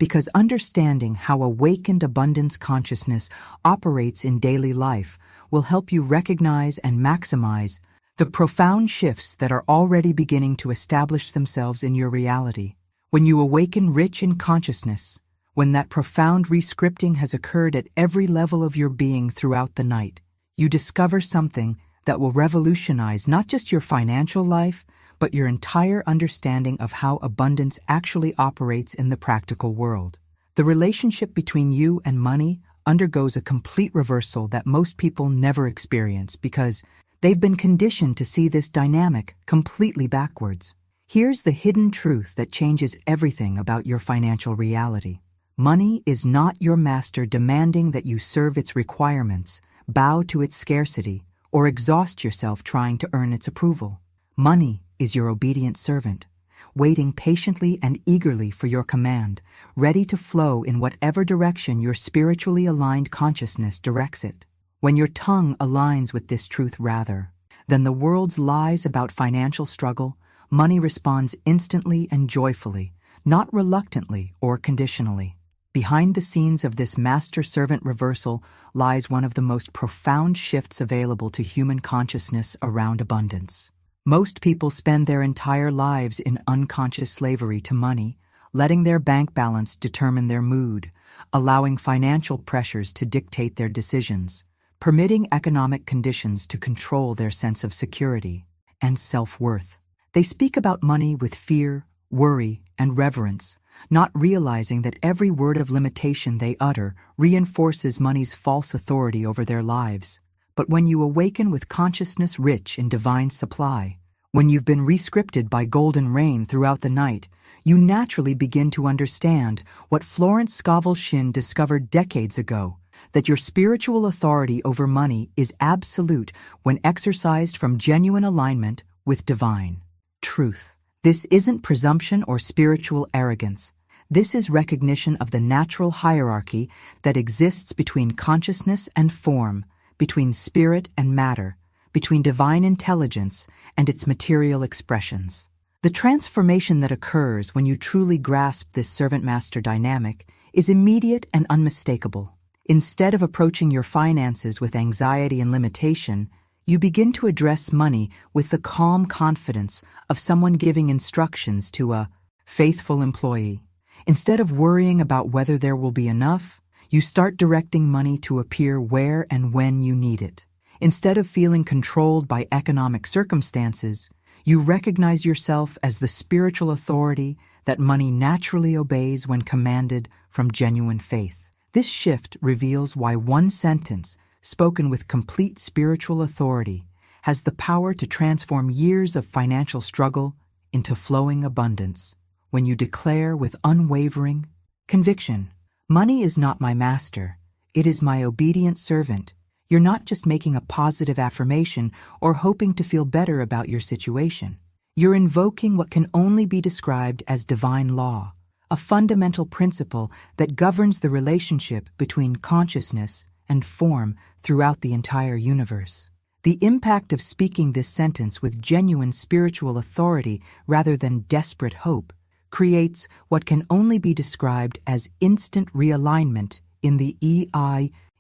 Because understanding how awakened abundance consciousness operates in daily life will help you recognize and maximize the profound shifts that are already beginning to establish themselves in your reality. When you awaken rich in consciousness, when that profound rescripting has occurred at every level of your being throughout the night, you discover something that will revolutionize not just your financial life, but your entire understanding of how abundance actually operates in the practical world. The relationship between you and money undergoes a complete reversal that most people never experience because they've been conditioned to see this dynamic completely backwards. Here's the hidden truth that changes everything about your financial reality. Money is not your master demanding that you serve its requirements, bow to its scarcity, or exhaust yourself trying to earn its approval. Money is your obedient servant, waiting patiently and eagerly for your command, ready to flow in whatever direction your spiritually aligned consciousness directs it. When your tongue aligns with this truth rather than the world's lies about financial struggle, money responds instantly and joyfully, not reluctantly or conditionally. Behind the scenes of this master-servant reversal lies one of the most profound shifts available to human consciousness around abundance. Most people spend their entire lives in unconscious slavery to money, letting their bank balance determine their mood, allowing financial pressures to dictate their decisions, permitting economic conditions to control their sense of security and self-worth. They speak about money with fear, worry, and reverence, not realizing that every word of limitation they utter reinforces money's false authority over their lives. But when you awaken with consciousness rich in divine supply, when you've been rescripted by golden rain throughout the night, you naturally begin to understand what Florence Scovel Shinn discovered decades ago, that your spiritual authority over money is absolute when exercised from genuine alignment with divine truth. This isn't presumption or spiritual arrogance. This is recognition of the natural hierarchy that exists between consciousness and form, between spirit and matter, between divine intelligence and its material expressions. The transformation that occurs when you truly grasp this servant-master dynamic is immediate and unmistakable. Instead of approaching your finances with anxiety and limitation, you begin to address money with the calm confidence of someone giving instructions to a faithful employee. Instead of worrying about whether there will be enough, you start directing money to appear where and when you need it. Instead of feeling controlled by economic circumstances, you recognize yourself as the spiritual authority that money naturally obeys when commanded from genuine faith. This shift reveals why one sentence, spoken with complete spiritual authority, has the power to transform years of financial struggle into flowing abundance. When you declare with unwavering conviction, "Money is not my master, it is my obedient servant," you're not just making a positive affirmation or hoping to feel better about your situation. You're invoking what can only be described as divine law, a fundamental principle that governs the relationship between consciousness and form throughout the entire universe. The impact of speaking this sentence with genuine spiritual authority rather than desperate hope creates what can only be described as instant realignment in the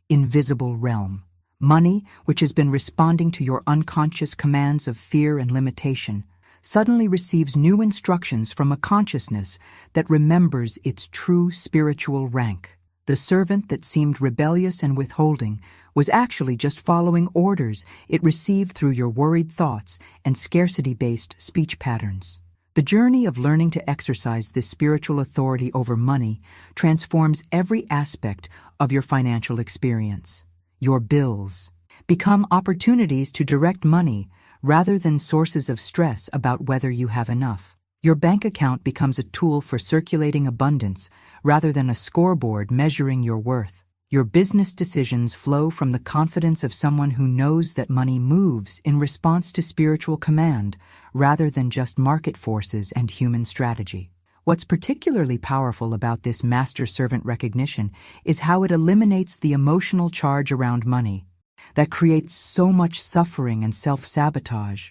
invisible realm. Money, which has been responding to your unconscious commands of fear and limitation, suddenly receives new instructions from a consciousness that remembers its true spiritual rank. The servant that seemed rebellious and withholding was actually just following orders it received through your worried thoughts and scarcity-based speech patterns. The journey of learning to exercise this spiritual authority over money transforms every aspect of your financial experience. Your bills become opportunities to direct money rather than sources of stress about whether you have enough. Your bank account becomes a tool for circulating abundance rather than a scoreboard measuring your worth. Your business decisions flow from the confidence of someone who knows that money moves in response to spiritual command rather than just market forces and human strategy. What's particularly powerful about this master-servant recognition is how it eliminates the emotional charge around money that creates so much suffering and self-sabotage.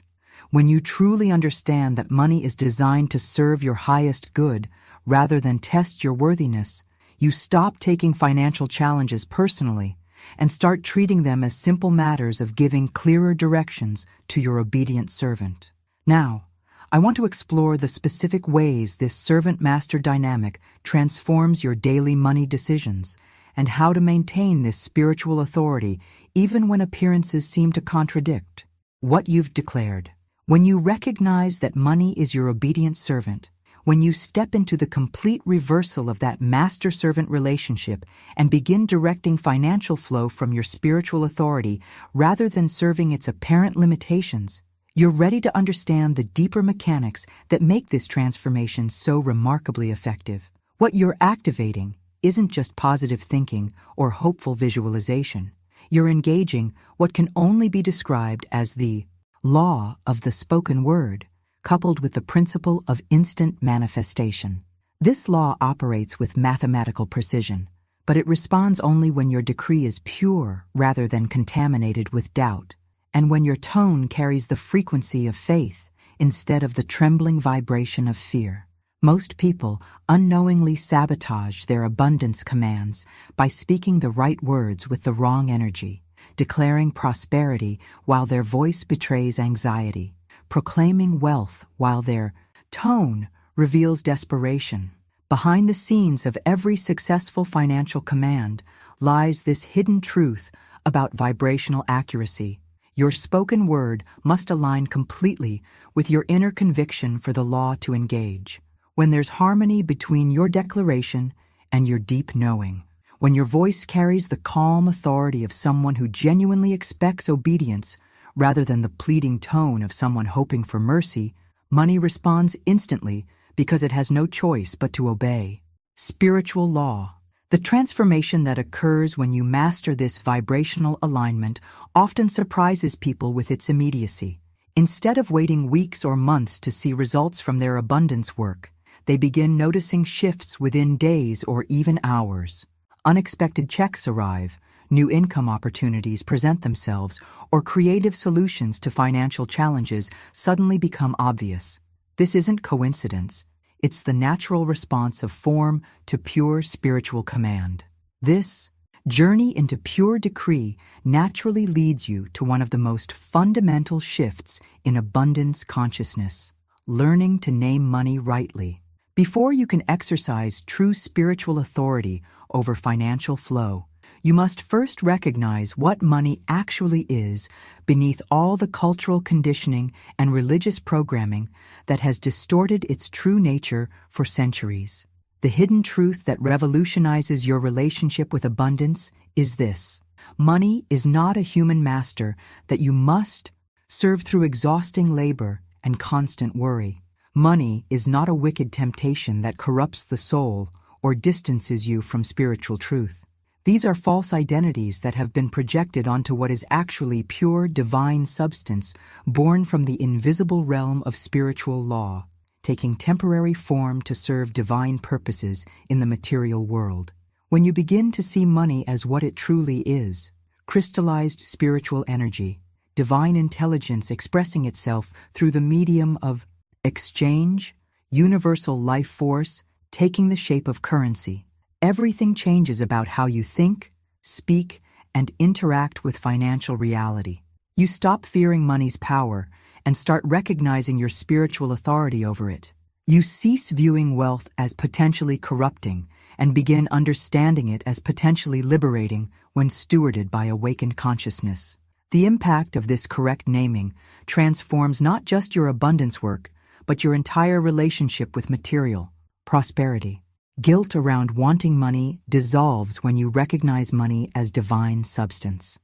When you truly understand that money is designed to serve your highest good rather than test your worthiness, you stop taking financial challenges personally and start treating them as simple matters of giving clearer directions to your obedient servant. Now, I want to explore the specific ways this servant-master dynamic transforms your daily money decisions and how to maintain this spiritual authority even when appearances seem to contradict what you've declared. When you recognize that money is your obedient servant, when you step into the complete reversal of that master-servant relationship and begin directing financial flow from your spiritual authority rather than serving its apparent limitations, you're ready to understand the deeper mechanics that make this transformation so remarkably effective. What you're activating isn't just positive thinking or hopeful visualization. You're engaging what can only be described as the law of the spoken word, coupled with the principle of instant manifestation. This law operates with mathematical precision, but it responds only when your decree is pure rather than contaminated with doubt, and when your tone carries the frequency of faith instead of the trembling vibration of fear. Most people unknowingly sabotage their abundance commands by speaking the right words with the wrong energy, declaring prosperity while their voice betrays anxiety, proclaiming wealth while their tone reveals desperation. Behind the scenes of every successful financial command lies this hidden truth about vibrational accuracy. Your spoken word must align completely with your inner conviction for the law to engage. When there's harmony between your declaration and your deep knowing, when your voice carries the calm authority of someone who genuinely expects obedience rather than the pleading tone of someone hoping for mercy, money responds instantly because it has no choice but to obey. Spiritual law. The transformation that occurs when you master this vibrational alignment often surprises people with its immediacy. Instead of waiting weeks or months to see results from their abundance work, they begin noticing shifts within days or even hours. Unexpected checks arrive, new income opportunities present themselves, or creative solutions to financial challenges suddenly become obvious. This isn't coincidence. It's the natural response of form to pure spiritual command. This journey into pure decree naturally leads you to one of the most fundamental shifts in abundance consciousness, learning to name money rightly. Before you can exercise true spiritual authority over financial flow, you must first recognize what money actually is beneath all the cultural conditioning and religious programming that has distorted its true nature for centuries. The hidden truth that revolutionizes your relationship with abundance is this: money is not a human master that you must serve through exhausting labor and constant worry. Money is not a wicked temptation that corrupts the soul or distances you from spiritual truth. These are false identities that have been projected onto what is actually pure divine substance born from the invisible realm of spiritual law, taking temporary form to serve divine purposes in the material world. When you begin to see money as what it truly is, crystallized spiritual energy, divine intelligence expressing itself through the medium of exchange, universal life force, taking the shape of currency, everything changes about how you think, speak, and interact with financial reality. You stop fearing money's power and start recognizing your spiritual authority over it. You cease viewing wealth as potentially corrupting and begin understanding it as potentially liberating when stewarded by awakened consciousness. The impact of this correct naming transforms not just your abundance work, but your entire relationship with material prosperity. Guilt around wanting money dissolves when you recognize money as divine substance.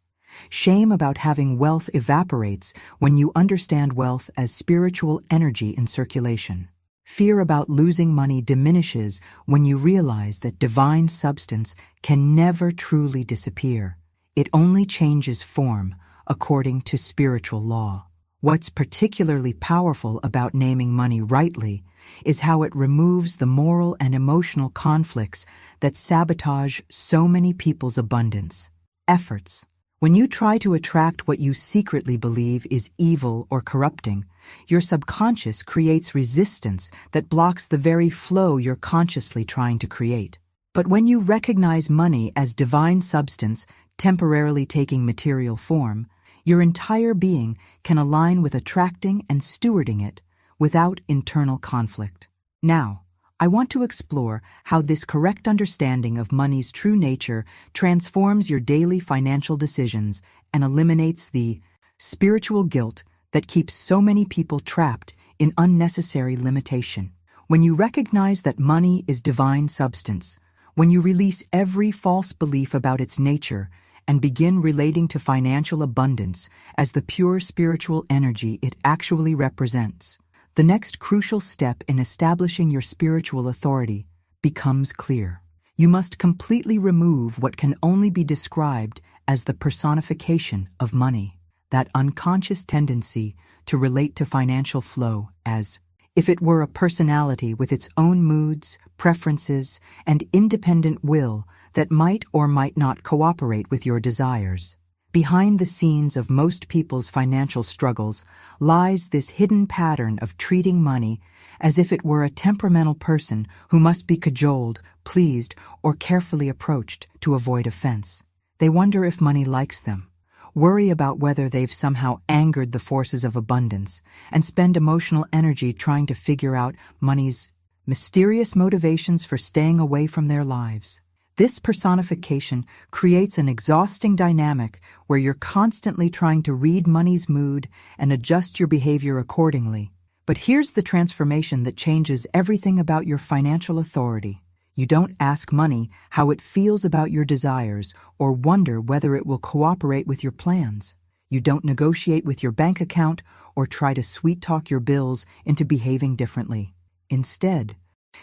Shame about having wealth evaporates when you understand wealth as spiritual energy in circulation. Fear about losing money diminishes when you realize that divine substance can never truly disappear. It only changes form according to spiritual law. What's particularly powerful about naming money rightly is how it removes the moral and emotional conflicts that sabotage so many people's abundance efforts. When you try to attract what you secretly believe is evil or corrupting, your subconscious creates resistance that blocks the very flow you're consciously trying to create. But when you recognize money as divine substance temporarily taking material form, your entire being can align with attracting and stewarding it without internal conflict. Now, I want to explore how this correct understanding of money's true nature transforms your daily financial decisions and eliminates the spiritual guilt that keeps so many people trapped in unnecessary limitation. When you recognize that money is divine substance, when you release every false belief about its nature and begin relating to financial abundance as the pure spiritual energy it actually represents, the next crucial step in establishing your spiritual authority becomes clear. You must completely remove what can only be described as the personification of money, that unconscious tendency to relate to financial flow as if it were a personality with its own moods, preferences, and independent will that might or might not cooperate with your desires. Behind the scenes of most people's financial struggles lies this hidden pattern of treating money as if it were a temperamental person who must be cajoled, pleased, or carefully approached to avoid offense. They wonder if money likes them, worry about whether they've somehow angered the forces of abundance, and spend emotional energy trying to figure out money's mysterious motivations for staying away from their lives. This personification creates an exhausting dynamic where you're constantly trying to read money's mood and adjust your behavior accordingly. But here's the transformation that changes everything about your financial authority. You don't ask money how it feels about your desires or wonder whether it will cooperate with your plans. You don't negotiate with your bank account or try to sweet-talk your bills into behaving differently. Instead,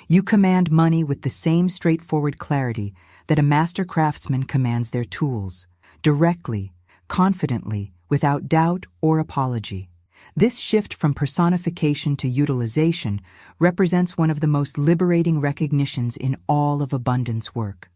you command money with the same straightforward clarity that a master craftsman commands their tools, directly, confidently, without doubt or apology. This shift from personification to utilization represents one of the most liberating recognitions in all of abundance work.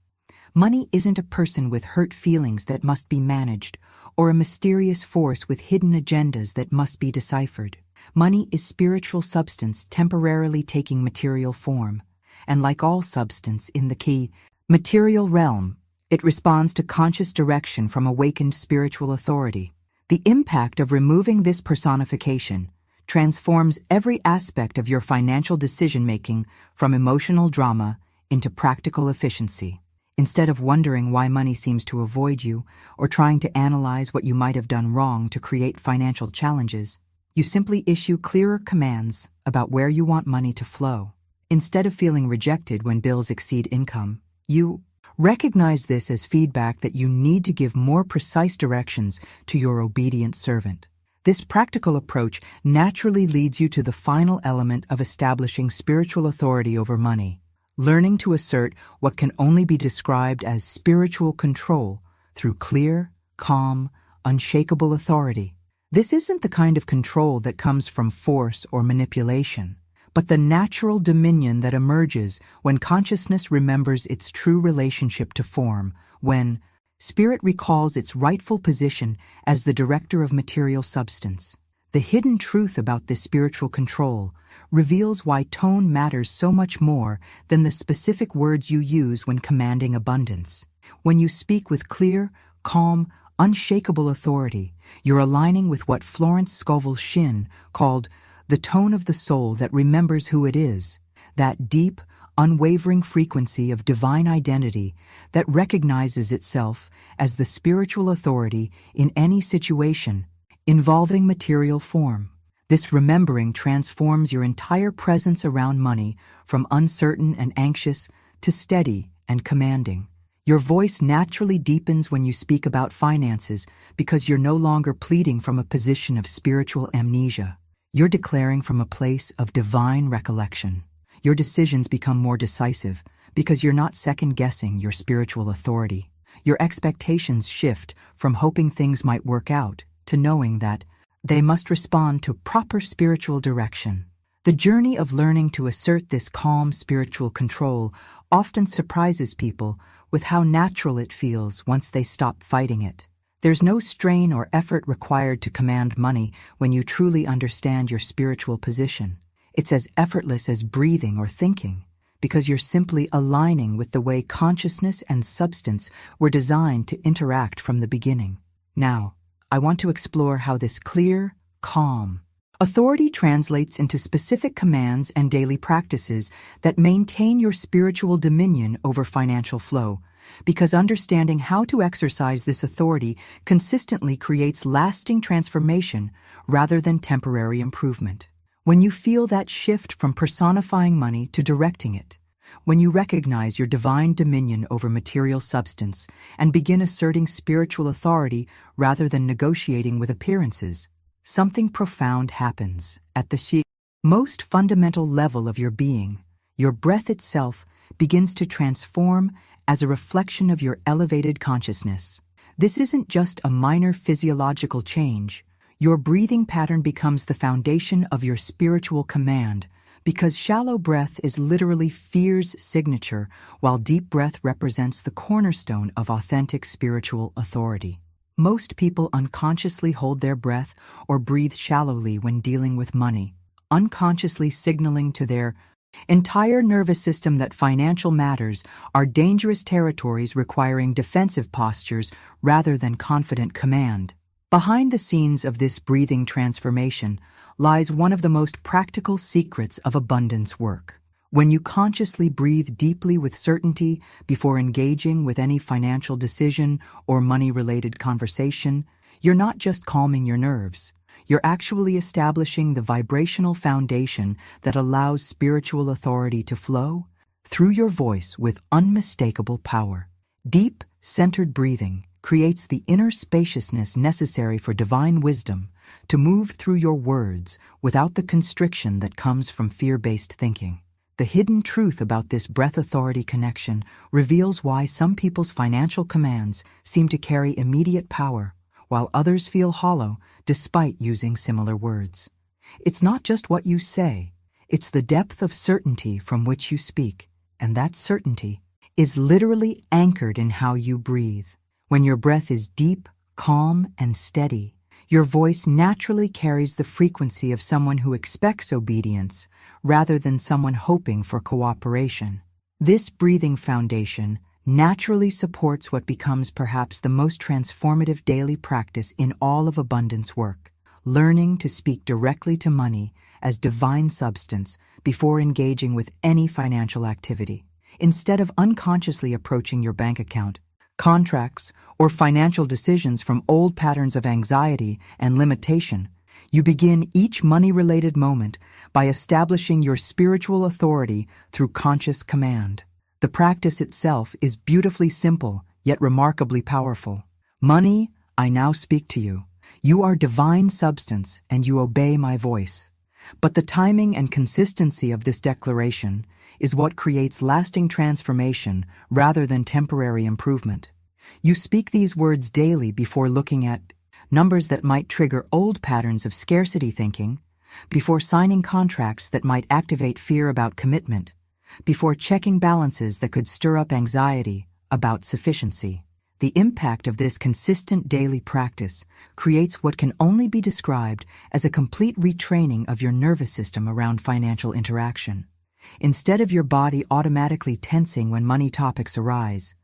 Money isn't a person with hurt feelings that must be managed, or a mysterious force with hidden agendas that must be deciphered. Money is spiritual substance temporarily taking material form, and like all substance in the key material realm, it responds to conscious direction from awakened spiritual authority. The impact of removing this personification transforms every aspect of your financial decision-making from emotional drama into practical efficiency. Instead of wondering why money seems to avoid you or trying to analyze what you might have done wrong to create financial challenges, you simply issue clearer commands about where you want money to flow. Instead of feeling rejected when bills exceed income, you recognize this as feedback that you need to give more precise directions to your obedient servant. This practical approach naturally leads you to the final element of establishing spiritual authority over money, learning to assert what can only be described as spiritual control through clear, calm, unshakable authority. This isn't the kind of control that comes from force or manipulation, but the natural dominion that emerges when consciousness remembers its true relationship to form, when spirit recalls its rightful position as the director of material substance. The hidden truth about this spiritual control reveals why tone matters so much more than the specific words you use when commanding abundance. When you speak with clear, calm, unshakable authority, you're aligning with what Florence Scovel Shinn called the tone of the soul that remembers who it is, that deep, unwavering frequency of divine identity that recognizes itself as the spiritual authority in any situation involving material form. This remembering transforms your entire presence around money from uncertain and anxious to steady and commanding. Your voice naturally deepens when you speak about finances because you're no longer pleading from a position of spiritual amnesia. You're declaring from a place of divine recollection. Your decisions become more decisive because you're not second-guessing your spiritual authority. Your expectations shift from hoping things might work out to knowing that they must respond to proper spiritual direction. The journey of learning to assert this calm spiritual control often surprises people with how natural it feels once they stop fighting it. There's no strain or effort required to command money when you truly understand your spiritual position. It's as effortless as breathing or thinking, because you're simply aligning with the way consciousness and substance were designed to interact from the beginning. Now, I want to explore how this clear, calm authority translates into specific commands and daily practices that maintain your spiritual dominion over financial flow, because understanding how to exercise this authority consistently creates lasting transformation rather than temporary improvement. When you feel that shift from personifying money to directing it, when you recognize your divine dominion over material substance and begin asserting spiritual authority rather than negotiating with appearances, something profound happens. At the most fundamental level of your being, your breath itself begins to transform as a reflection of your elevated consciousness. This isn't just a minor physiological change. Your breathing pattern becomes the foundation of your spiritual command, because shallow breath is literally fear's signature, while deep breath represents the cornerstone of authentic spiritual authority. Most people unconsciously hold their breath or breathe shallowly when dealing with money, unconsciously signaling to their entire nervous system that financial matters are dangerous territories requiring defensive postures rather than confident command. Behind the scenes of this breathing transformation lies one of the most practical secrets of abundance work. When you consciously breathe deeply with certainty before engaging with any financial decision or money-related conversation, you're not just calming your nerves. You're actually establishing the vibrational foundation that allows spiritual authority to flow through your voice with unmistakable power. Deep, centered breathing creates the inner spaciousness necessary for divine wisdom to move through your words without the constriction that comes from fear-based thinking. The hidden truth about this breath authority connection reveals why some people's financial commands seem to carry immediate power, while others feel hollow despite using similar words. It's not just what you say, it's the depth of certainty from which you speak, and that certainty is literally anchored in how you breathe. When your breath is deep, calm, and steady, your voice naturally carries the frequency of someone who expects obedience rather than someone hoping for cooperation. This breathing foundation naturally supports what becomes perhaps the most transformative daily practice in all of abundance work, learning to speak directly to money as divine substance before engaging with any financial activity. Instead of unconsciously approaching your bank account, contracts, or financial decisions from old patterns of anxiety and limitation, you begin each money-related moment by establishing your spiritual authority through conscious command. The practice itself is beautifully simple, yet remarkably powerful. Money, I now speak to you. You are divine substance, and you obey my voice. But the timing and consistency of this declaration is what creates lasting transformation rather than temporary improvement. You speak these words daily before looking at numbers that might trigger old patterns of scarcity thinking, before signing contracts that might activate fear about commitment, before checking balances that could stir up anxiety about sufficiency. The impact of this consistent daily practice creates what can only be described as a complete retraining of your nervous system around financial interaction. Instead of your body automatically tensing when money topics arise,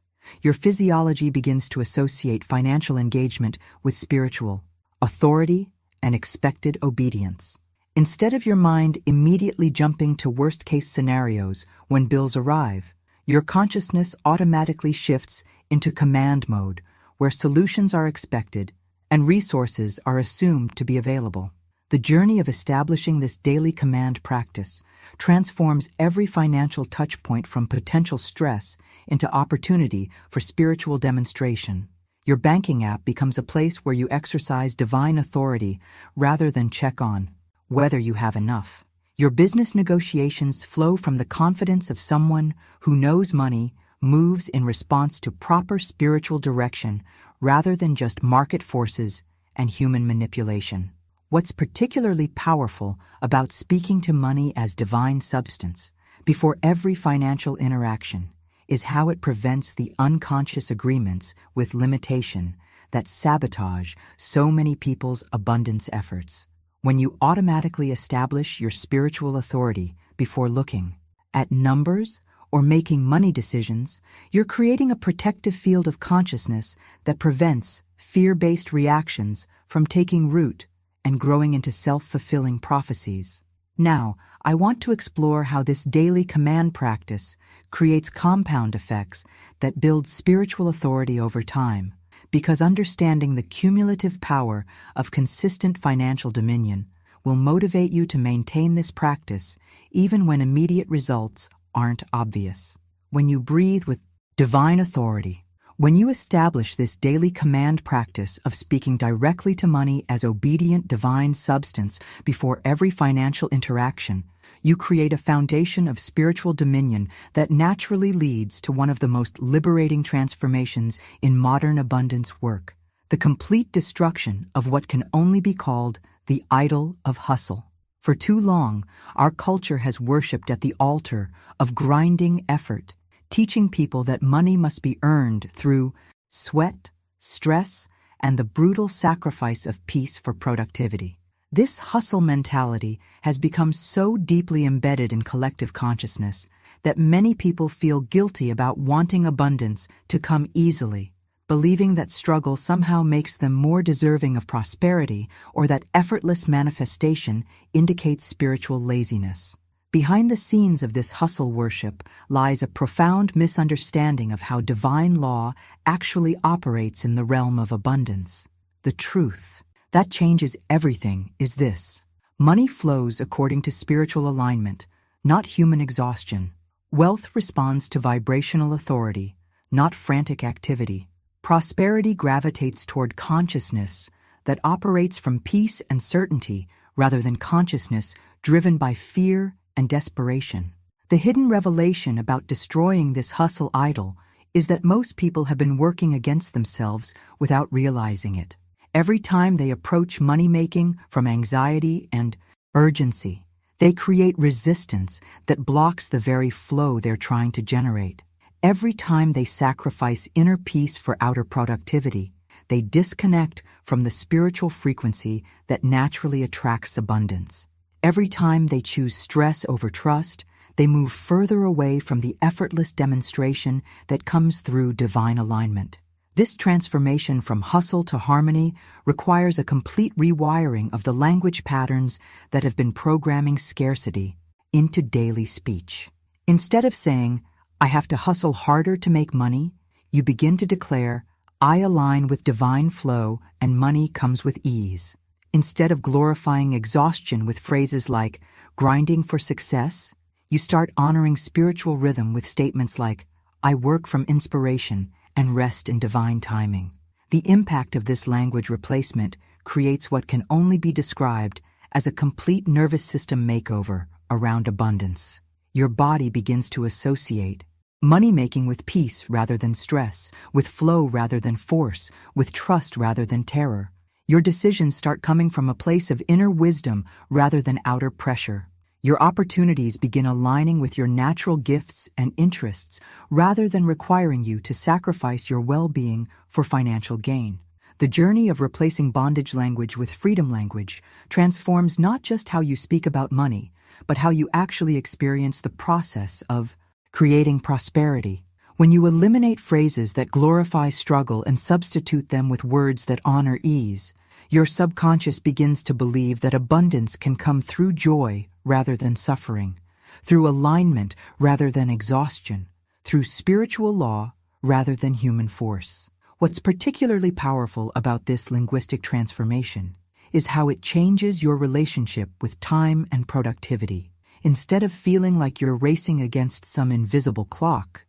your physiology begins to associate financial engagement with spiritual authority and expected obedience. Instead of your mind immediately jumping to worst-case scenarios when bills arrive, your consciousness automatically shifts into command mode, where solutions are expected and resources are assumed to be available. The journey of establishing this daily command practice transforms every financial touchpoint from potential stress into opportunity for spiritual demonstration. Your banking app becomes a place where you exercise divine authority rather than check on whether you have enough. Your business negotiations flow from the confidence of someone who knows money moves in response to proper spiritual direction rather than just market forces and human manipulation. What's particularly powerful about speaking to money as divine substance before every financial interaction is how it prevents the unconscious agreements with limitation that sabotage so many people's abundance efforts. When you automatically establish your spiritual authority before looking at numbers or making money decisions, you're creating a protective field of consciousness that prevents fear-based reactions from taking root and growing into self-fulfilling prophecies. Now, I want to explore how this daily command practice creates compound effects that build spiritual authority over time, because understanding the cumulative power of consistent financial dominion will motivate you to maintain this practice even when immediate results aren't obvious. When you breathe with divine authority, when you establish this daily command practice of speaking directly to money as obedient divine substance before every financial interaction, you create a foundation of spiritual dominion that naturally leads to one of the most liberating transformations in modern abundance work: the complete destruction of what can only be called the idol of hustle. For too long, our culture has worshipped at the altar of grinding effort, teaching people that money must be earned through sweat, stress, and the brutal sacrifice of peace for productivity. This hustle mentality has become so deeply embedded in collective consciousness that many people feel guilty about wanting abundance to come easily, believing that struggle somehow makes them more deserving of prosperity, or that effortless manifestation indicates spiritual laziness. Behind the scenes of this hustle worship lies a profound misunderstanding of how divine law actually operates in the realm of abundance. The truth that changes everything is this: money flows according to spiritual alignment, not human exhaustion. Wealth responds to vibrational authority, not frantic activity. Prosperity gravitates toward consciousness that operates from peace and certainty rather than consciousness driven by fear and desperation. The hidden revelation about destroying this hustle idol is that most people have been working against themselves without realizing it. Every time they approach money-making from anxiety and urgency, they create resistance that blocks the very flow they're trying to generate. Every time they sacrifice inner peace for outer productivity, they disconnect from the spiritual frequency that naturally attracts abundance. Every time they choose stress over trust, they move further away from the effortless demonstration that comes through divine alignment. This transformation from hustle to harmony requires a complete rewiring of the language patterns that have been programming scarcity into daily speech. Instead of saying, "I have to hustle harder to make money," you begin to declare, "I align with divine flow and money comes with ease." Instead of glorifying exhaustion with phrases like "grinding for success," you start honoring spiritual rhythm with statements like, "I work from inspiration and rest in divine timing." The impact of this language replacement creates what can only be described as a complete nervous system makeover around abundance. Your body begins to associate money-making with peace rather than stress, with flow rather than force, with trust rather than terror. Your decisions start coming from a place of inner wisdom rather than outer pressure. Your opportunities begin aligning with your natural gifts and interests rather than requiring you to sacrifice your well-being for financial gain. The journey of replacing bondage language with freedom language transforms not just how you speak about money, but how you actually experience the process of creating prosperity. When you eliminate phrases that glorify struggle and substitute them with words that honor ease, your subconscious begins to believe that abundance can come through joy rather than suffering, through alignment rather than exhaustion, through spiritual law rather than human force. What's particularly powerful about this linguistic transformation is how it changes your relationship with time and productivity. Instead of feeling like you're racing against some invisible clock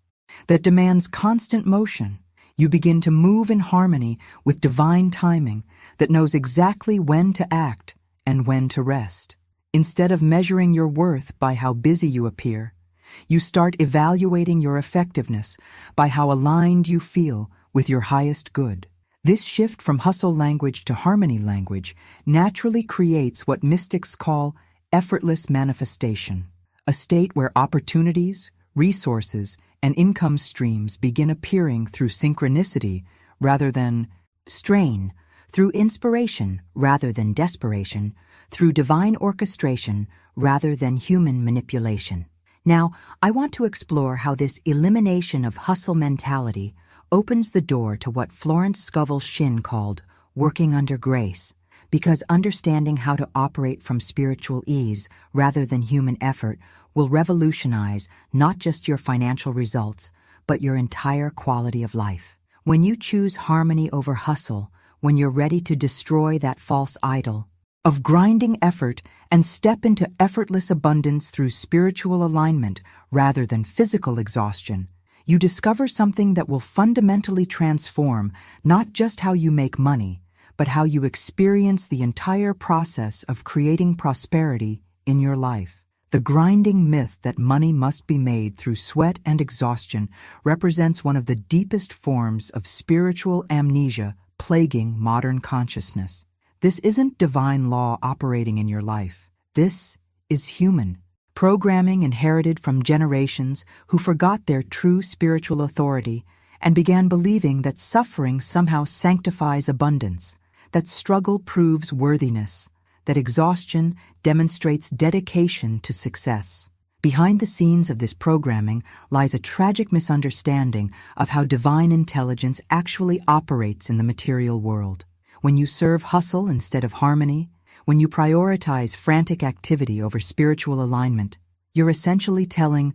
that demands constant motion, you begin to move in harmony with divine timing that knows exactly when to act and when to rest. Instead of measuring your worth by how busy you appear, you start evaluating your effectiveness by how aligned you feel with your highest good. This shift from hustle language to harmony language naturally creates what mystics call effortless manifestation, a state where opportunities, resources, and income streams begin appearing through synchronicity rather than strain, through inspiration rather than desperation, through divine orchestration rather than human manipulation. Now, I want to explore how this elimination of hustle mentality opens the door to what Florence Scovel Shinn called working under grace, because understanding how to operate from spiritual ease rather than human effort will revolutionize not just your financial results, but your entire quality of life. When you choose harmony over hustle, when you're ready to destroy that false idol of grinding effort and step into effortless abundance through spiritual alignment rather than physical exhaustion, you discover something that will fundamentally transform not just how you make money, but how you experience the entire process of creating prosperity in your life. The grinding myth that money must be made through sweat and exhaustion represents one of the deepest forms of spiritual amnesia plaguing modern consciousness. This isn't divine law operating in your life. This is human programming inherited from generations who forgot their true spiritual authority and began believing that suffering somehow sanctifies abundance, that struggle proves worthiness, that exhaustion demonstrates dedication to success. Behind the scenes of this programming lies a tragic misunderstanding of how divine intelligence actually operates in the material world. When you serve hustle instead of harmony, when you prioritize frantic activity over spiritual alignment, you're essentially telling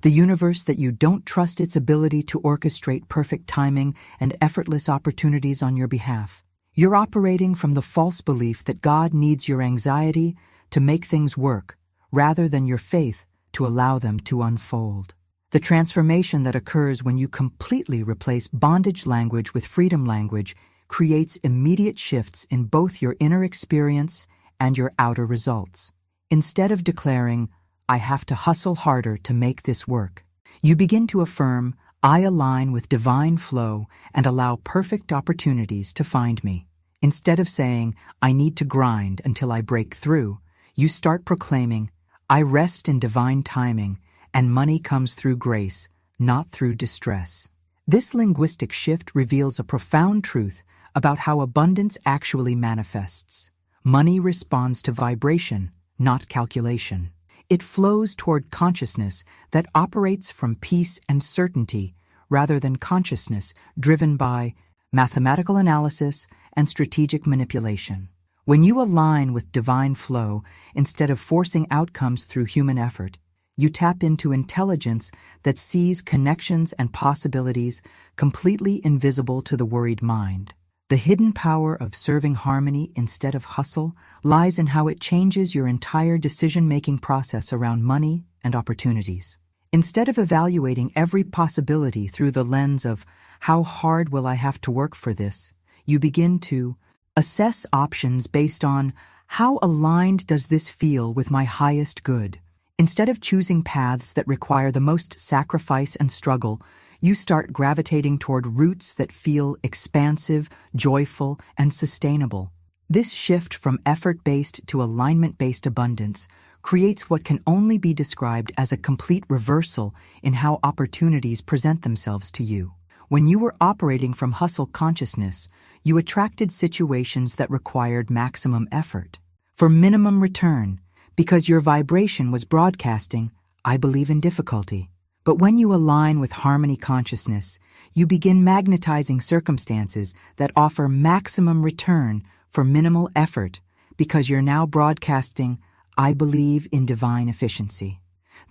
the universe that you don't trust its ability to orchestrate perfect timing and effortless opportunities on your behalf. You're operating from the false belief that God needs your anxiety to make things work, rather than your faith to allow them to unfold. The transformation that occurs when you completely replace bondage language with freedom language creates immediate shifts in both your inner experience and your outer results. Instead of declaring, "I have to hustle harder to make this work," you begin to affirm, "I align with divine flow and allow perfect opportunities to find me." Instead of saying, "I need to grind until I break through," you start proclaiming, "I rest in divine timing and money comes through grace, not through distress." This linguistic shift reveals a profound truth about how abundance actually manifests. Money responds to vibration, not calculation. It flows toward consciousness that operates from peace and certainty rather than consciousness driven by mathematical analysis and strategic manipulation. When you align with divine flow instead of forcing outcomes through human effort, you tap into intelligence that sees connections and possibilities completely invisible to the worried mind. The hidden power of serving harmony instead of hustle lies in how it changes your entire decision-making process around money and opportunities. Instead of evaluating every possibility through the lens of how hard will I have to work for this, you begin to assess options based on How aligned does this feel with my highest good? Instead of choosing paths that require the most sacrifice and struggle, you start gravitating toward routes that feel expansive, joyful, and sustainable. This shift from effort-based to alignment-based abundance creates what can only be described as a complete reversal in how opportunities present themselves to you. When you were operating from hustle consciousness, you attracted situations that required maximum effort for minimum return because your vibration was broadcasting, "I believe in difficulty." But when you align with harmony consciousness, you begin magnetizing circumstances that offer maximum return for minimal effort because you're now broadcasting, "I believe in divine efficiency."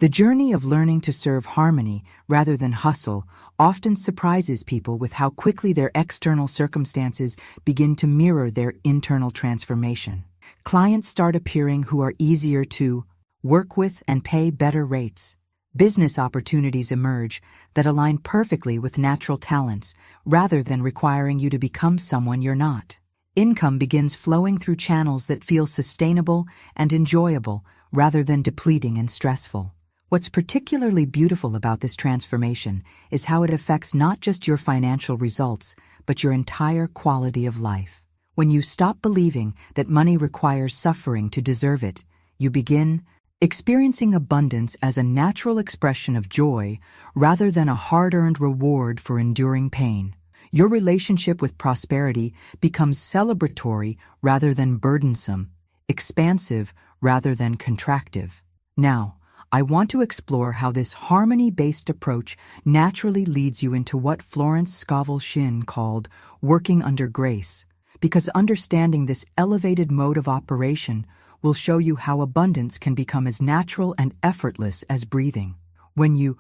The journey of learning to serve harmony rather than hustle often surprises people with how quickly their external circumstances begin to mirror their internal transformation. Clients start appearing who are easier to work with and pay better rates. Business opportunities emerge that align perfectly with natural talents rather than requiring you to become someone you're not. Income begins flowing through channels that feel sustainable and enjoyable rather than depleting and stressful. What's particularly beautiful about this transformation is how it affects not just your financial results, but your entire quality of life. When you stop believing that money requires suffering to deserve it, you begin experiencing abundance as a natural expression of joy rather than a hard-earned reward for enduring pain. Your relationship with prosperity becomes celebratory rather than burdensome, expansive rather than contractive. Now, I want to explore how this harmony-based approach naturally leads you into what Florence Scovel Shinn called working under grace, because understanding this elevated mode of operation will show you how abundance can become as natural and effortless as breathing. When you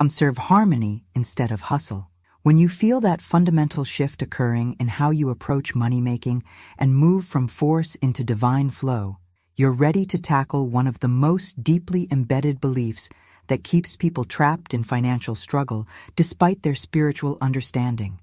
serve harmony instead of hustle. When you feel that fundamental shift occurring in how you approach money-making and move from force into divine flow, you're ready to tackle one of the most deeply embedded beliefs that keeps people trapped in financial struggle despite their spiritual understanding.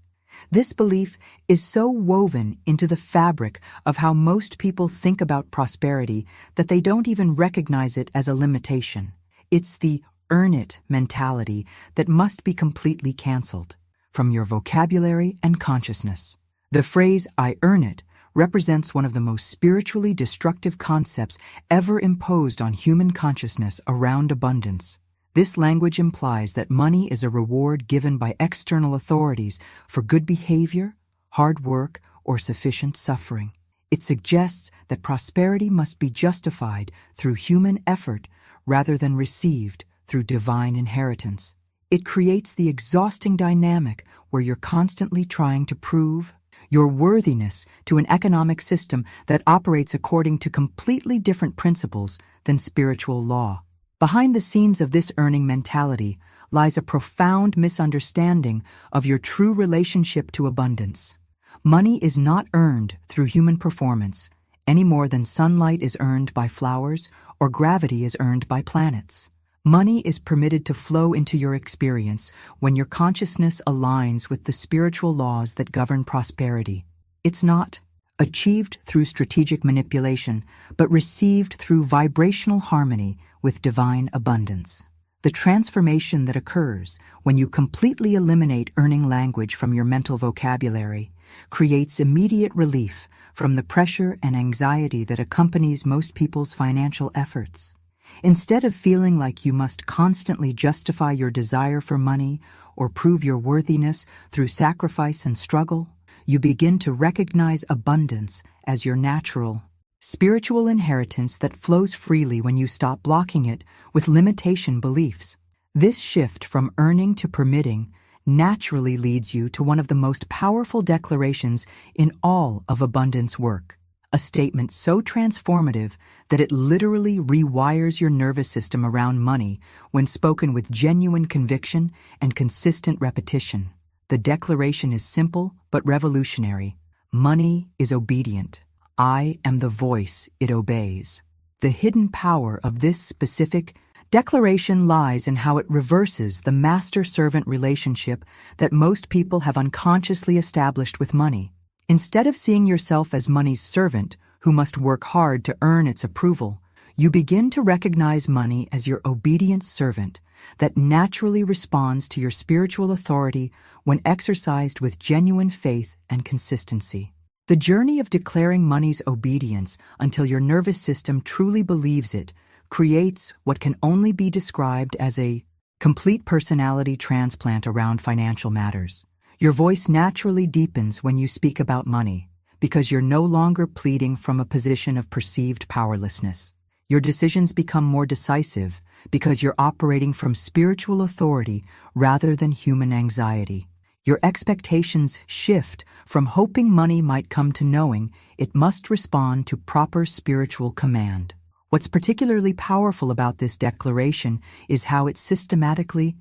This belief is so woven into the fabric of how most people think about prosperity that they don't even recognize it as a limitation. It's the earn it mentality that must be completely canceled from your vocabulary and consciousness. The phrase, "I earn it," represents one of the most spiritually destructive concepts ever imposed on human consciousness around abundance. This language implies that money is a reward given by external authorities for good behavior, hard work, or sufficient suffering. It suggests that prosperity must be justified through human effort rather than received through divine inheritance. It creates the exhausting dynamic where you're constantly trying to prove your worthiness to an economic system that operates according to completely different principles than spiritual law. Behind the scenes of this earning mentality lies a profound misunderstanding of your true relationship to abundance. Money is not earned through human performance, any more than sunlight is earned by flowers or gravity is earned by planets. Money is permitted to flow into your experience when your consciousness aligns with the spiritual laws that govern prosperity. It's not achieved through strategic manipulation, but received through vibrational harmony with divine abundance. The transformation that occurs when you completely eliminate earning language from your mental vocabulary creates immediate relief from the pressure and anxiety that accompanies most people's financial efforts. Instead of feeling like you must constantly justify your desire for money or prove your worthiness through sacrifice and struggle, you begin to recognize abundance as your natural, spiritual inheritance that flows freely when you stop blocking it with limitation beliefs. This shift from earning to permitting naturally leads you to one of the most powerful declarations in all of abundance work. A statement so transformative that it literally rewires your nervous system around money when spoken with genuine conviction and consistent repetition. The declaration is simple but revolutionary. Money is obedient. I am the voice it obeys. The hidden power of this specific declaration lies in how it reverses the master-servant relationship that most people have unconsciously established with money. Instead of seeing yourself as money's servant, who must work hard to earn its approval. You begin to recognize money as your obedient servant that naturally responds to your spiritual authority when exercised with genuine faith and consistency. The journey of declaring money's obedience until your nervous system truly believes it creates what can only be described as a complete personality transplant around financial matters. Your voice naturally deepens when you speak about money because you're no longer pleading from a position of perceived powerlessness. Your decisions become more decisive because you're operating from spiritual authority rather than human anxiety. Your expectations shift from hoping money might come to knowing it must respond to proper spiritual command. What's particularly powerful about this declaration is how it systematically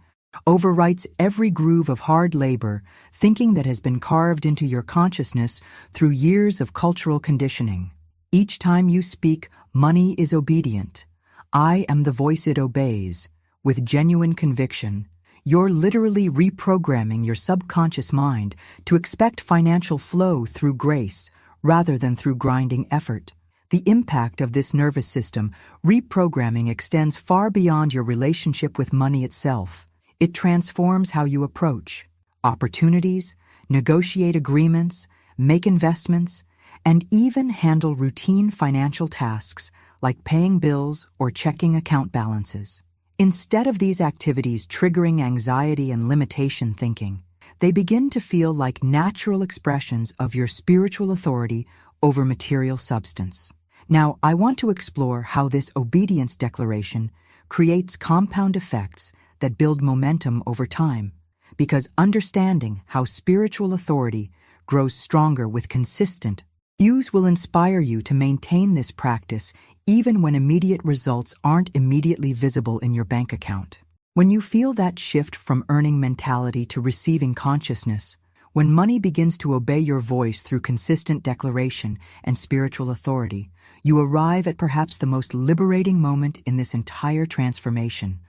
overwrites every groove of hard labor, thinking that has been carved into your consciousness through years of cultural conditioning. Each time you speak, money is obedient. I am the voice it obeys. With genuine conviction, you're literally reprogramming your subconscious mind to expect financial flow through grace rather than through grinding effort. The impact of this nervous system reprogramming extends far beyond your relationship with money itself. It transforms how you approach opportunities, negotiate agreements, make investments, and even handle routine financial tasks like paying bills or checking account balances. Instead of these activities triggering anxiety and limitation thinking, they begin to feel like natural expressions of your spiritual authority over material substance. Now, I want to explore how this obedience declaration creates compound effects that build momentum over time, because understanding how spiritual authority grows stronger with consistent use will inspire you to maintain this practice even when immediate results aren't immediately visible in your bank account. When you feel that shift from earning mentality to receiving consciousness, when money begins to obey your voice through consistent declaration and spiritual authority, you arrive at perhaps the most liberating moment in this entire transformation,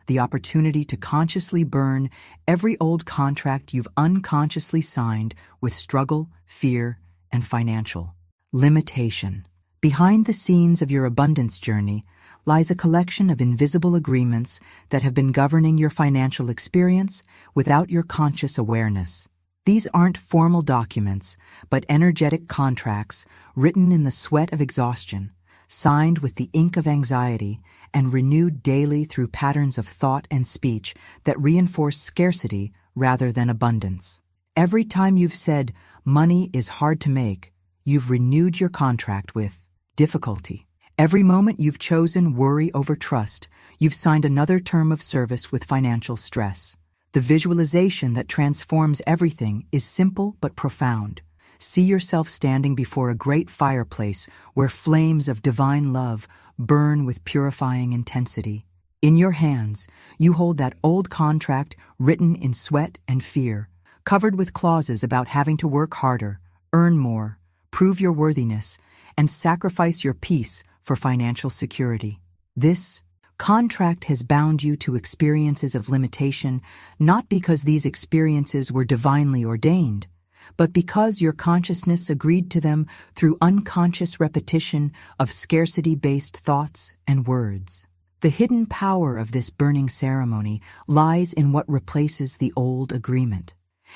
the opportunity to consciously burn every old contract you've unconsciously signed with struggle, fear, and financial limitation. Behind the scenes of your abundance journey lies a collection of invisible agreements that have been governing your financial experience without your conscious awareness. These aren't formal documents, but energetic contracts written in the sweat of exhaustion, signed with the ink of anxiety, and renewed daily through patterns of thought and speech that reinforce scarcity rather than abundance. Every time you've said, "Money is hard to make," you've renewed your contract with difficulty. Every moment you've chosen worry over trust, you've signed another term of service with financial stress. The visualization that transforms everything is simple but profound. See yourself standing before a great fireplace where flames of divine love burn with purifying intensity. In your hands, you hold that old contract written in sweat and fear, covered with clauses about having to work harder, earn more, prove your worthiness, and sacrifice your peace for financial security. This contract has bound you to experiences of limitation, not because these experiences were divinely ordained, but because your consciousness agreed to them through unconscious repetition of scarcity-based thoughts and words. The hidden power of this burning ceremony lies in what replaces the old agreement.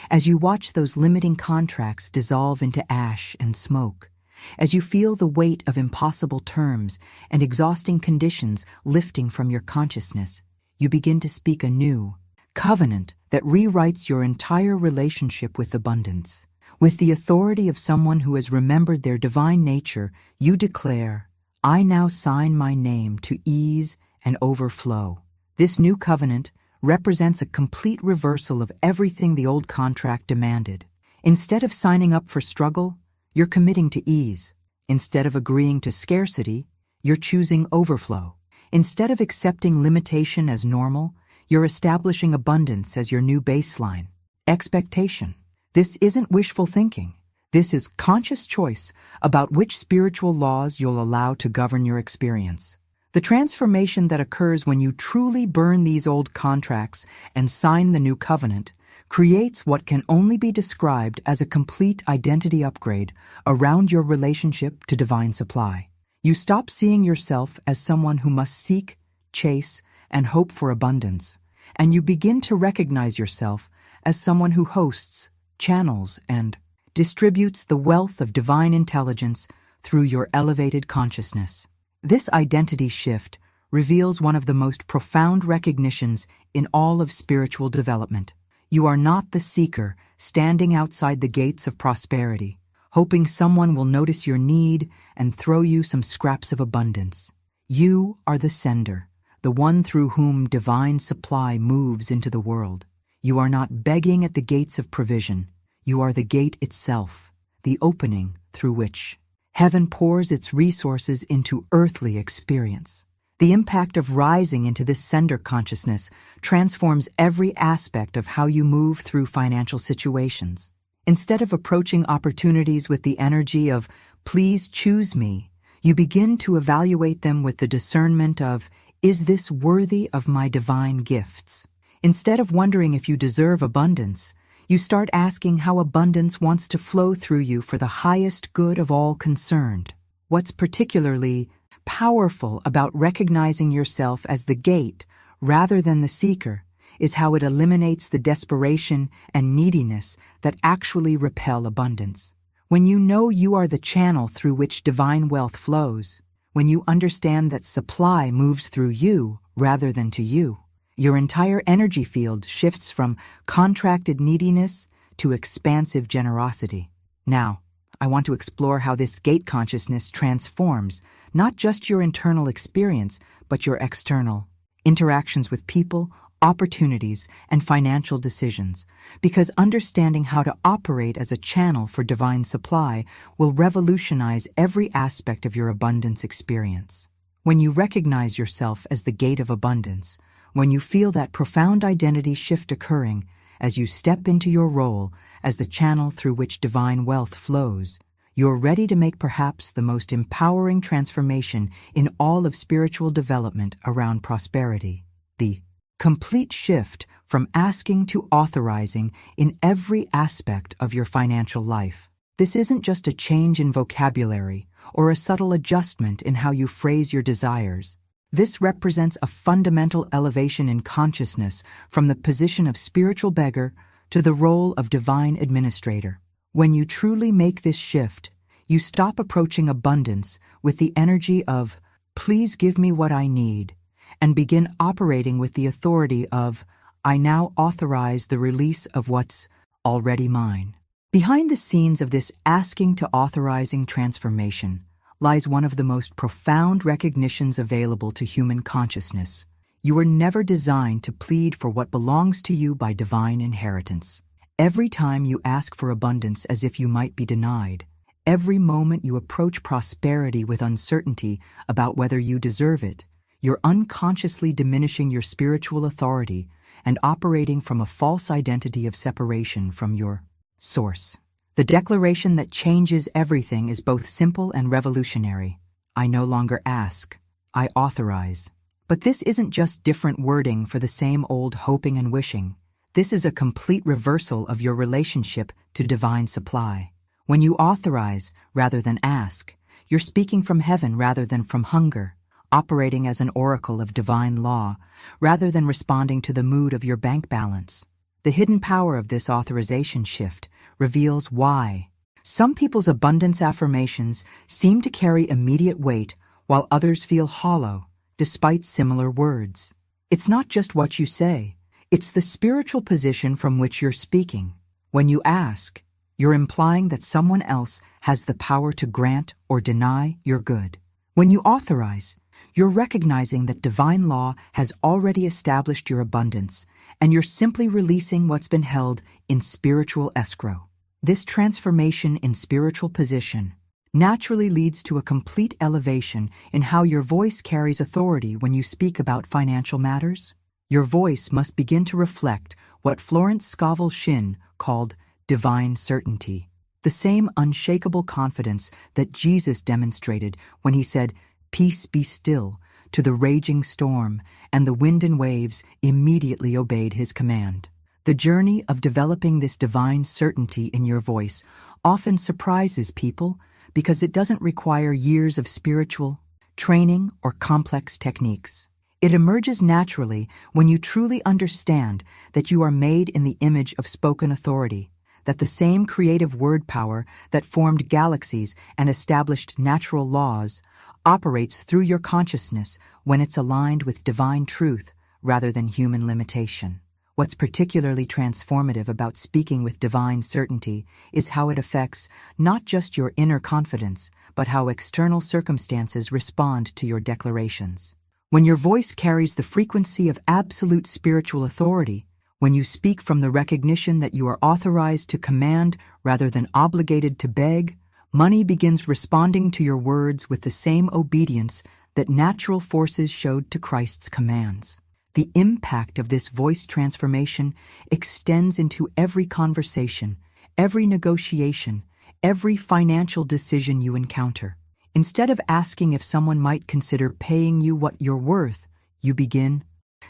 As you watch those limiting contracts dissolve into ash and smoke, as you feel the weight of impossible terms and exhausting conditions lifting from your consciousness, you begin to speak a new covenant that rewrites your entire relationship with abundance. With the authority of someone who has remembered their divine nature, you declare, "I now sign my name to ease and overflow." This new covenant represents a complete reversal of everything the old contract demanded. Instead of signing up for struggle, you're committing to ease. Instead of agreeing to scarcity, you're choosing overflow. Instead of accepting limitation as normal, you're establishing abundance as your new baseline. Expectation. This isn't wishful thinking. This is conscious choice about which spiritual laws you'll allow to govern your experience. The transformation that occurs when you truly burn these old contracts and sign the new covenant creates what can only be described as a complete identity upgrade around your relationship to divine supply. You stop seeing yourself as someone who must seek, chase, and hope for abundance, and you begin to recognize yourself as someone who hosts, channels, and distributes the wealth of divine intelligence through your elevated consciousness. This identity shift reveals one of the most profound recognitions in all of spiritual development. You are not the seeker standing outside the gates of prosperity, hoping someone will notice your need and throw you some scraps of abundance. You are the sender, the one through whom divine supply moves into the world. You are not begging at the gates of provision. You are the gate itself, the opening through which heaven pours its resources into earthly experience. The impact of rising into this sender consciousness transforms every aspect of how you move through financial situations. Instead of approaching opportunities with the energy of, "Please choose me," you begin to evaluate them with the discernment of, "Is this worthy of my divine gifts?" Instead of wondering if you deserve abundance, you start asking how abundance wants to flow through you for the highest good of all concerned. What's particularly powerful about recognizing yourself as the gate rather than the seeker is how it eliminates the desperation and neediness that actually repel abundance. When you know you are the channel through which divine wealth flows, when you understand that supply moves through you rather than to you, your entire energy field shifts from contracted neediness to expansive generosity. Now, I want to explore how this gate consciousness transforms not just your internal experience, but your external interactions with people, opportunities, and financial decisions, because understanding how to operate as a channel for divine supply will revolutionize every aspect of your abundance experience. When you recognize yourself as the gate of abundance, when you feel that profound identity shift occurring as you step into your role as the channel through which divine wealth flows, you're ready to make perhaps the most empowering transformation in all of spiritual development around prosperity. The complete shift from asking to authorizing in every aspect of your financial life. This isn't just a change in vocabulary or a subtle adjustment in how you phrase your desires. This represents a fundamental elevation in consciousness from the position of spiritual beggar to the role of divine administrator. When you truly make this shift, you stop approaching abundance with the energy of, "Please give me what I need," and begin operating with the authority of, "I now authorize the release of what's already mine." Behind the scenes of this asking to authorizing transformation lies one of the most profound recognitions available to human consciousness. You were never designed to plead for what belongs to you by divine inheritance. Every time you ask for abundance as if you might be denied, every moment you approach prosperity with uncertainty about whether you deserve it, you're unconsciously diminishing your spiritual authority and operating from a false identity of separation from your source. The declaration that changes everything is both simple and revolutionary. I no longer ask, I authorize. But this isn't just different wording for the same old hoping and wishing. This is a complete reversal of your relationship to divine supply. When you authorize rather than ask, you're speaking from heaven rather than from hunger, operating as an oracle of divine law rather than responding to the mood of your bank balance. The hidden power of this authorization shift reveals why some people's abundance affirmations seem to carry immediate weight while others feel hollow despite similar words. It's not just what you say, it's the spiritual position from which you're speaking. When you ask, you're implying that someone else has the power to grant or deny your good. When you authorize, you're recognizing that divine law has already established your abundance, and you're simply releasing what's been held in spiritual escrow. This transformation in spiritual position naturally leads to a complete elevation in how your voice carries authority when you speak about financial matters. Your voice must begin to reflect what Florence Scovel Shinn called divine certainty, the same unshakable confidence that Jesus demonstrated when he said, "Peace be still," to the raging storm, and the wind and waves immediately obeyed his command. The journey of developing this divine certainty in your voice often surprises people because it doesn't require years of spiritual training or complex techniques. It emerges naturally when you truly understand that you are made in the image of spoken authority, that the same creative word power that formed galaxies and established natural laws operates through your consciousness when it's aligned with divine truth rather than human limitation. What's particularly transformative about speaking with divine certainty is how it affects not just your inner confidence, but how external circumstances respond to your declarations. When your voice carries the frequency of absolute spiritual authority, when you speak from the recognition that you are authorized to command rather than obligated to beg, money begins responding to your words with the same obedience that natural forces showed to Christ's commands. The impact of this voice transformation extends into every conversation, every negotiation, every financial decision you encounter. Instead of asking if someone might consider paying you what you're worth, you begin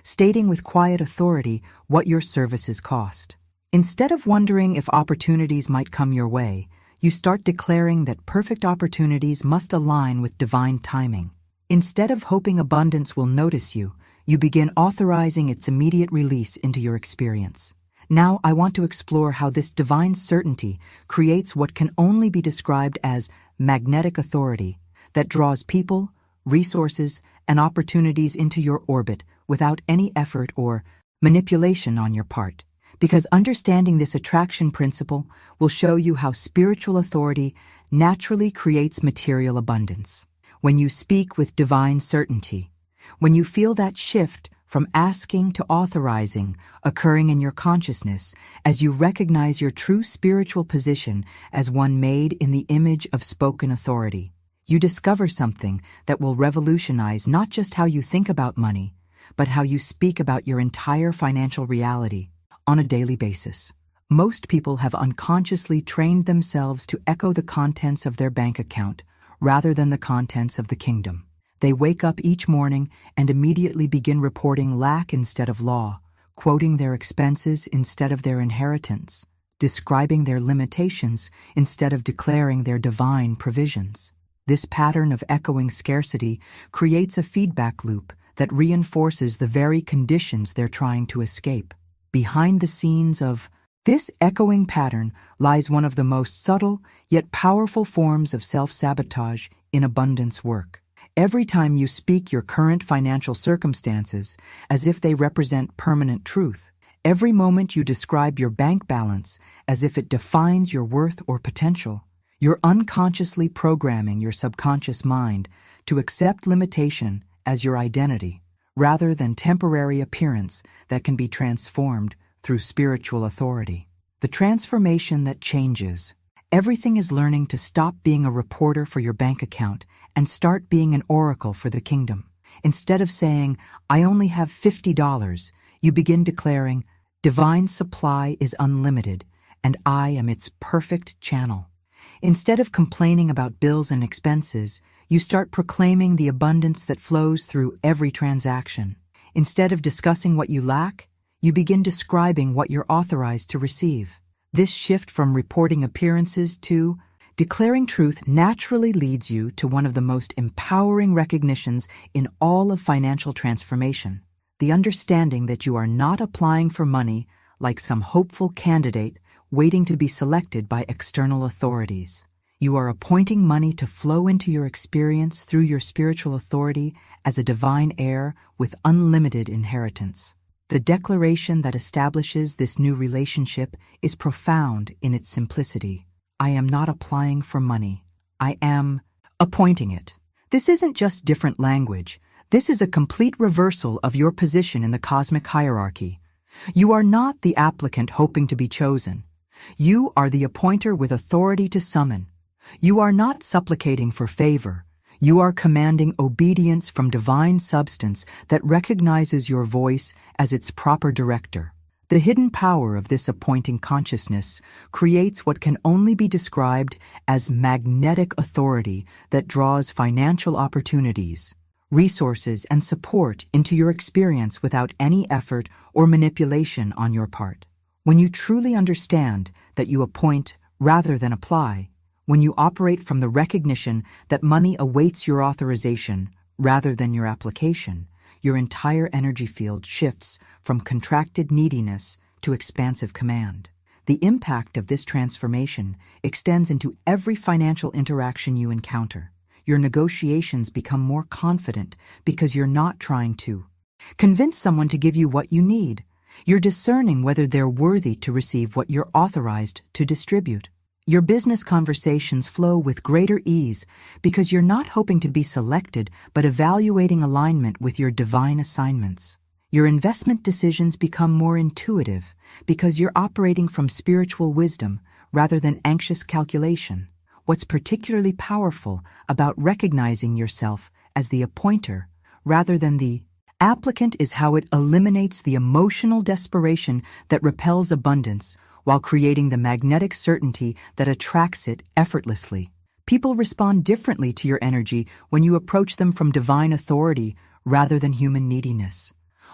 stating with quiet authority what your services cost. Instead of wondering if opportunities might come your way, you start declaring that perfect opportunities must align with divine timing. Instead of hoping abundance will notice you, you begin authorizing its immediate release into your experience. Now I want to explore how this divine certainty creates what can only be described as magnetic authority that draws people, resources, and opportunities into your orbit without any effort or manipulation on your part. Because understanding this attraction principle will show you how spiritual authority naturally creates material abundance. When you speak with divine certainty, when you feel that shift from asking to authorizing occurring in your consciousness as you recognize your true spiritual position as one made in the image of spoken authority, you discover something that will revolutionize not just how you think about money, but how you speak about your entire financial reality on a daily basis. Most people have unconsciously trained themselves to echo the contents of their bank account rather than the contents of the kingdom. They wake up each morning and immediately begin reporting lack instead of law, quoting their expenses instead of their inheritance, describing their limitations instead of declaring their divine provisions. This pattern of echoing scarcity creates a feedback loop that reinforces the very conditions they're trying to escape. Behind the scenes of this echoing pattern lies one of the most subtle yet powerful forms of self-sabotage in abundance work. Every time you speak your current financial circumstances as if they represent permanent truth, every moment you describe your bank balance as if it defines your worth or potential, you're unconsciously programming your subconscious mind to accept limitation as your identity, rather than temporary appearance that can be transformed through spiritual authority. The transformation that changes. Everything is learning to stop being a reporter for your bank account and start being an oracle for the kingdom. Instead of saying, "I only have $50, you begin declaring, "Divine supply is unlimited, and I am its perfect channel." Instead of complaining about bills and expenses, you start proclaiming the abundance that flows through every transaction. Instead of discussing what you lack, you begin describing what you're authorized to receive. This shift from reporting appearances to declaring truth naturally leads you to one of the most empowering recognitions in all of financial transformation: the understanding that you are not applying for money like some hopeful candidate waiting to be selected by external authorities. You are appointing money to flow into your experience through your spiritual authority as a divine heir with unlimited inheritance. The declaration that establishes this new relationship is profound in its simplicity. I am not applying for money. I am appointing it. This isn't just different language. This is a complete reversal of your position in the cosmic hierarchy. You are not the applicant hoping to be chosen. You are the appointer with authority to summon. You are not supplicating for favor. You are commanding obedience from divine substance that recognizes your voice as its proper director. The hidden power of this appointing consciousness creates what can only be described as magnetic authority that draws financial opportunities, resources, and support into your experience without any effort or manipulation on your part. When you truly understand that you appoint rather than apply, when you operate from the recognition that money awaits your authorization rather than your application, your entire energy field shifts from contracted neediness to expansive command. The impact of this transformation extends into every financial interaction you encounter. Your negotiations become more confident because you're not trying to convince someone to give you what you need. You're discerning whether they're worthy to receive what you're authorized to distribute. Your business conversations flow with greater ease because you're not hoping to be selected but evaluating alignment with your divine assignments. Your investment decisions become more intuitive because you're operating from spiritual wisdom rather than anxious calculation. What's particularly powerful about recognizing yourself as the appointer rather than the applicant is how it eliminates the emotional desperation that repels abundance while creating the magnetic certainty that attracts it effortlessly. People respond differently to your energy when you approach them from divine authority rather than human neediness.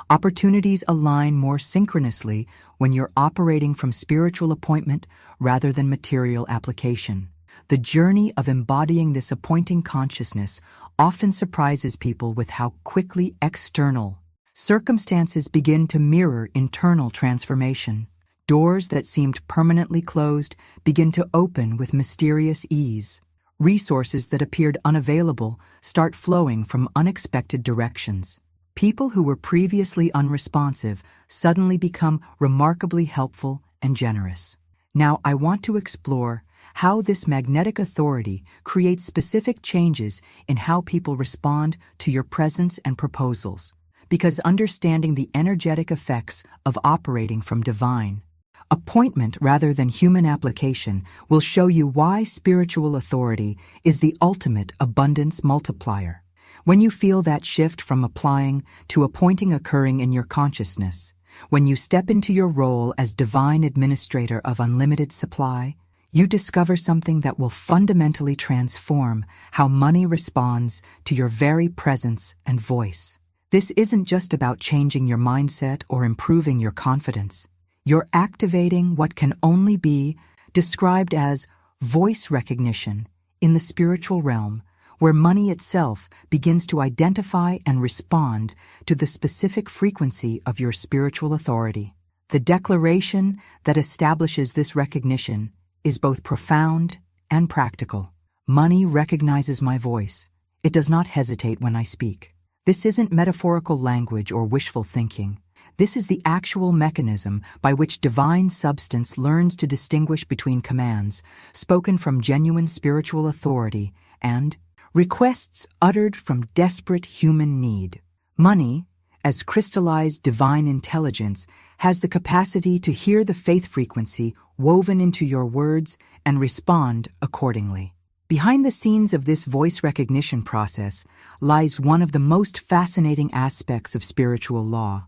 Opportunities align more synchronously when you're operating from spiritual appointment rather than material application. The journey of embodying this appointing consciousness often surprises people with how quickly external circumstances begin to mirror internal transformation. Doors that seemed permanently closed begin to open with mysterious ease. Resources that appeared unavailable start flowing from unexpected directions. People who were previously unresponsive suddenly become remarkably helpful and generous. Now I want to explore how this magnetic authority creates specific changes in how people respond to your presence and proposals, because understanding the energetic effects of operating from divine appointment rather than human application will show you why spiritual authority is the ultimate abundance multiplier. When you feel that shift from applying to appointing occurring in your consciousness, when you step into your role as divine administrator of unlimited supply, you discover something that will fundamentally transform how money responds to your very presence and voice. This isn't just about changing your mindset or improving your confidence. You're activating what can only be described as voice recognition in the spiritual realm, where money itself begins to identify and respond to the specific frequency of your spiritual authority. The declaration that establishes this recognition is both profound and practical. Money recognizes my voice. It does not hesitate when I speak. This isn't metaphorical language or wishful thinking. This is the actual mechanism by which divine substance learns to distinguish between commands spoken from genuine spiritual authority and requests uttered from desperate human need. Money, as crystallized divine intelligence, has the capacity to hear the faith frequency woven into your words and respond accordingly. Behind the scenes of this voice recognition process lies one of the most fascinating aspects of spiritual law,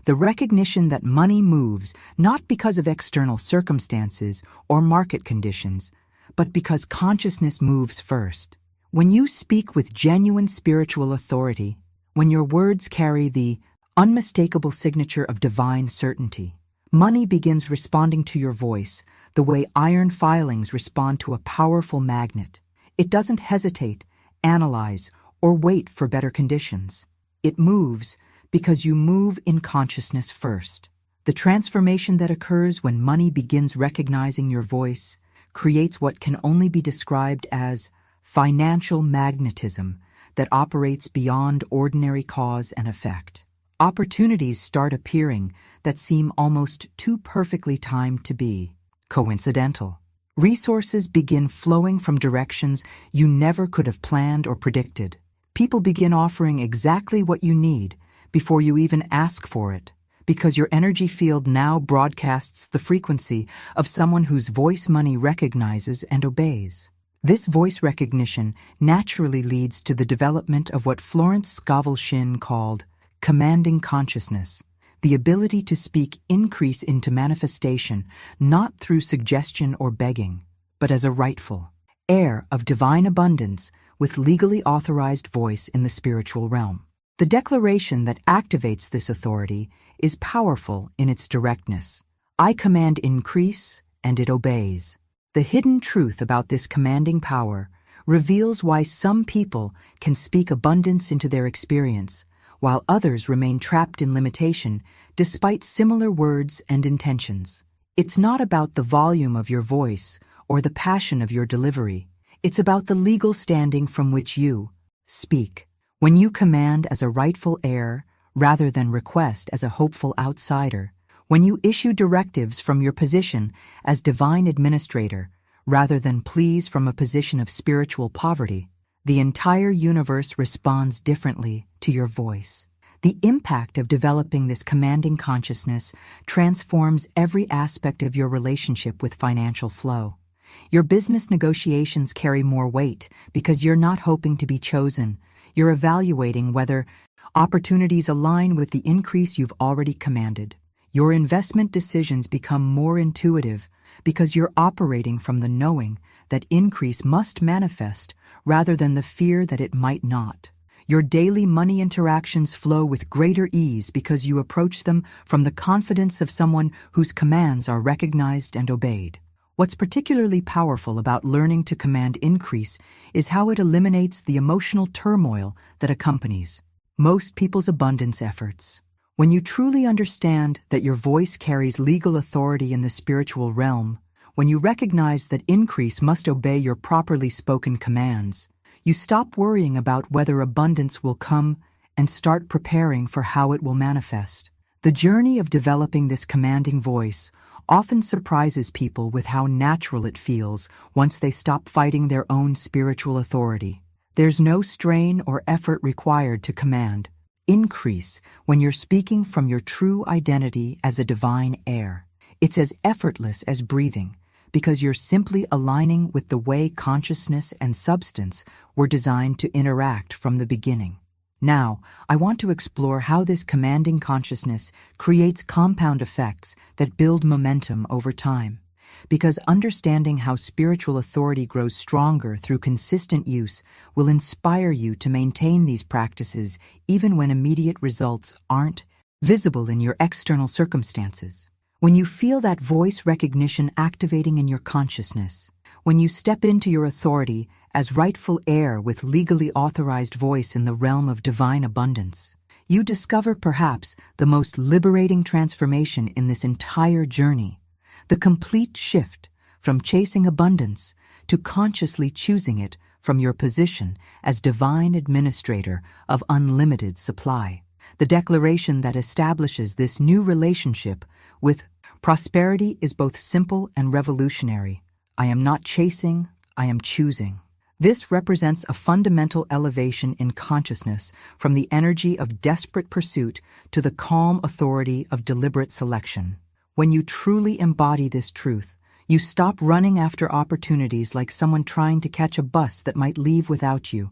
the recognition that money moves not because of external circumstances or market conditions, but because consciousness moves first. When you speak with genuine spiritual authority, when your words carry the unmistakable signature of divine certainty, money begins responding to your voice the way iron filings respond to a powerful magnet. It doesn't hesitate, analyze, or wait for better conditions. It moves because you move in consciousness first. The transformation that occurs when money begins recognizing your voice creates what can only be described as financial magnetism that operates beyond ordinary cause and effect. Opportunities start appearing that seem almost too perfectly timed to be coincidental. Resources begin flowing from directions you never could have planned or predicted. People begin offering exactly what you need before you even ask for it, because your energy field now broadcasts the frequency of someone whose voice money recognizes and obeys. This voice recognition naturally leads to the development of what Florence Scovel Shinn called commanding consciousness, the ability to speak increase into manifestation not through suggestion or begging, but as a rightful heir of divine abundance with legally authorized voice in the spiritual realm. The declaration that activates this authority is powerful in its directness. I command increase, and it obeys. The hidden truth about this commanding power reveals why some people can speak abundance into their experience, while others remain trapped in limitation despite similar words and intentions. It's not about the volume of your voice or the passion of your delivery. It's about the legal standing from which you speak. When you command as a rightful heir rather than request as a hopeful outsider, when you issue directives from your position as divine administrator rather than pleas from a position of spiritual poverty, the entire universe responds differently to your voice. The impact of developing this commanding consciousness transforms every aspect of your relationship with financial flow. Your business negotiations carry more weight because you're not hoping to be chosen. You're evaluating whether opportunities align with the increase you've already commanded. Your investment decisions become more intuitive because you're operating from the knowing that increase must manifest rather than the fear that it might not. Your daily money interactions flow with greater ease because you approach them from the confidence of someone whose commands are recognized and obeyed. What's particularly powerful about learning to command increase is how it eliminates the emotional turmoil that accompanies most people's abundance efforts. When you truly understand that your voice carries legal authority in the spiritual realm, when you recognize that increase must obey your properly spoken commands, you stop worrying about whether abundance will come and start preparing for how it will manifest. The journey of developing this commanding voice often surprises people with how natural it feels once they stop fighting their own spiritual authority. There's no strain or effort required to command increase when you're speaking from your true identity as a divine heir. It's as effortless as breathing because you're simply aligning with the way consciousness and substance were designed to interact from the beginning. Now, I want to explore how this commanding consciousness creates compound effects that build momentum over time. Because understanding how spiritual authority grows stronger through consistent use will inspire you to maintain these practices even when immediate results aren't visible in your external circumstances. When you feel that voice recognition activating in your consciousness, when you step into your authority as rightful heir with legally authorized voice in the realm of divine abundance, you discover perhaps the most liberating transformation in this entire journey. The complete shift from chasing abundance to consciously choosing it from your position as divine administrator of unlimited supply. The declaration that establishes this new relationship with prosperity is both simple and revolutionary. I am not chasing, I am choosing. This represents a fundamental elevation in consciousness from the energy of desperate pursuit to the calm authority of deliberate selection. When you truly embody this truth, you stop running after opportunities like someone trying to catch a bus that might leave without you,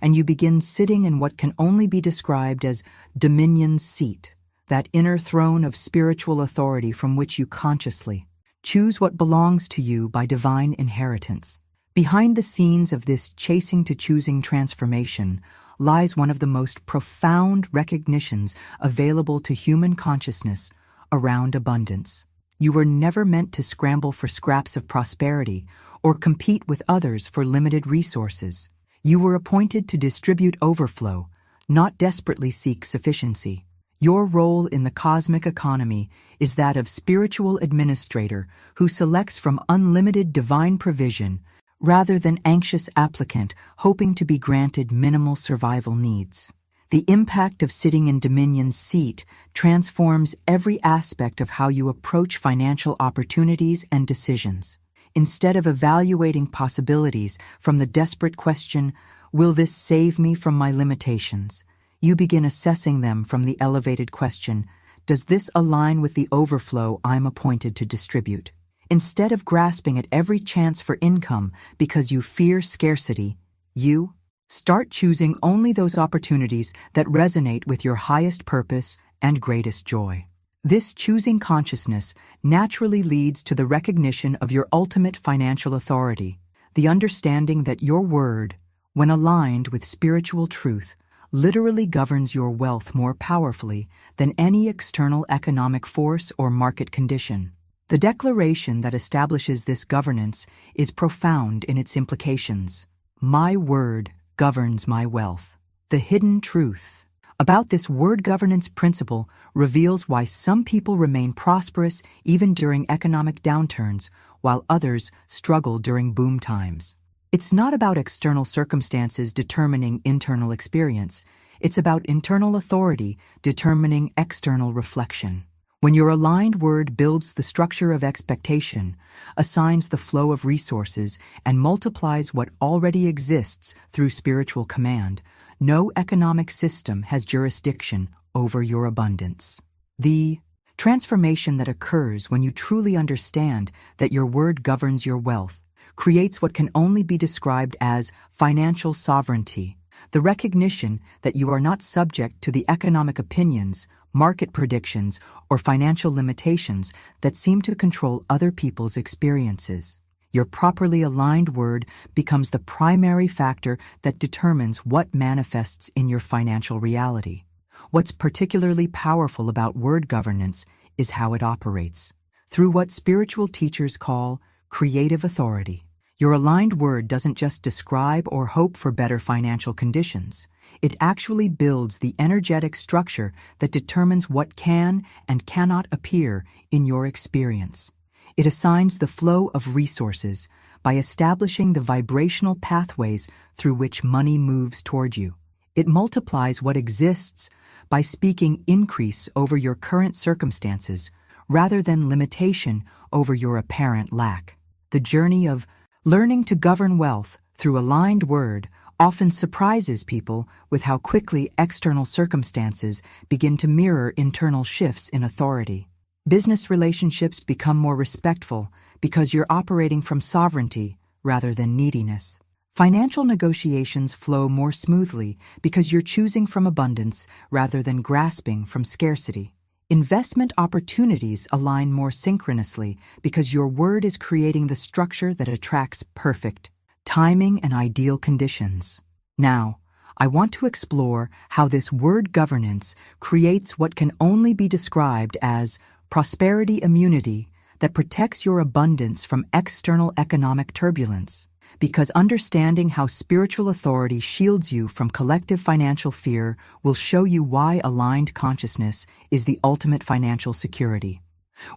and you begin sitting in what can only be described as Dominion's seat, that inner throne of spiritual authority from which you consciously choose what belongs to you by divine inheritance. Behind the scenes of this chasing to choosing transformation lies one of the most profound recognitions available to human consciousness around abundance. You were never meant to scramble for scraps of prosperity or compete with others for limited resources. You were appointed to distribute overflow, not desperately seek sufficiency. Your role in the cosmic economy is that of spiritual administrator who selects from unlimited divine provision rather than anxious applicant hoping to be granted minimal survival needs. The impact of sitting in Dominion's seat transforms every aspect of how you approach financial opportunities and decisions. Instead of evaluating possibilities from the desperate question, will this save me from my limitations? You begin assessing them from the elevated question, does this align with the overflow I'm appointed to distribute? Instead of grasping at every chance for income because you fear scarcity, you start choosing only those opportunities that resonate with your highest purpose and greatest joy. This choosing consciousness naturally leads to the recognition of your ultimate financial authority, the understanding that your word, when aligned with spiritual truth, literally governs your wealth more powerfully than any external economic force or market condition. The declaration that establishes this governance is profound in its implications. My word governs my wealth. The hidden truth about this word governance principle reveals why some people remain prosperous even during economic downturns, while others struggle during boom times. It's not about external circumstances determining internal experience. It's about internal authority determining external reflection. When your aligned word builds the structure of expectation, assigns the flow of resources, and multiplies what already exists through spiritual command, no economic system has jurisdiction over your abundance. The transformation that occurs when you truly understand that your word governs your wealth creates what can only be described as financial sovereignty, the recognition that you are not subject to the economic opinions, market predictions, or financial limitations that seem to control other people's experiences. Your properly aligned word becomes the primary factor that determines what manifests in your financial reality. What's particularly powerful about word governance is how it operates, through what spiritual teachers call creative authority. Your aligned word doesn't just describe or hope for better financial conditions. It actually builds the energetic structure that determines what can and cannot appear in your experience. It assigns the flow of resources by establishing the vibrational pathways through which money moves toward you. It multiplies what exists by speaking increase over your current circumstances rather than limitation over your apparent lack. The journey of learning to govern wealth through aligned word often surprises people with how quickly external circumstances begin to mirror internal shifts in authority. Business relationships become more respectful because you're operating from sovereignty rather than neediness. Financial negotiations flow more smoothly because you're choosing from abundance rather than grasping from scarcity. Investment opportunities align more synchronously because your word is creating the structure that attracts perfect timing and ideal conditions. Now, I want to explore how this word governance creates what can only be described as prosperity immunity that protects your abundance from external economic turbulence. Because understanding how spiritual authority shields you from collective financial fear will show you why aligned consciousness is the ultimate financial security.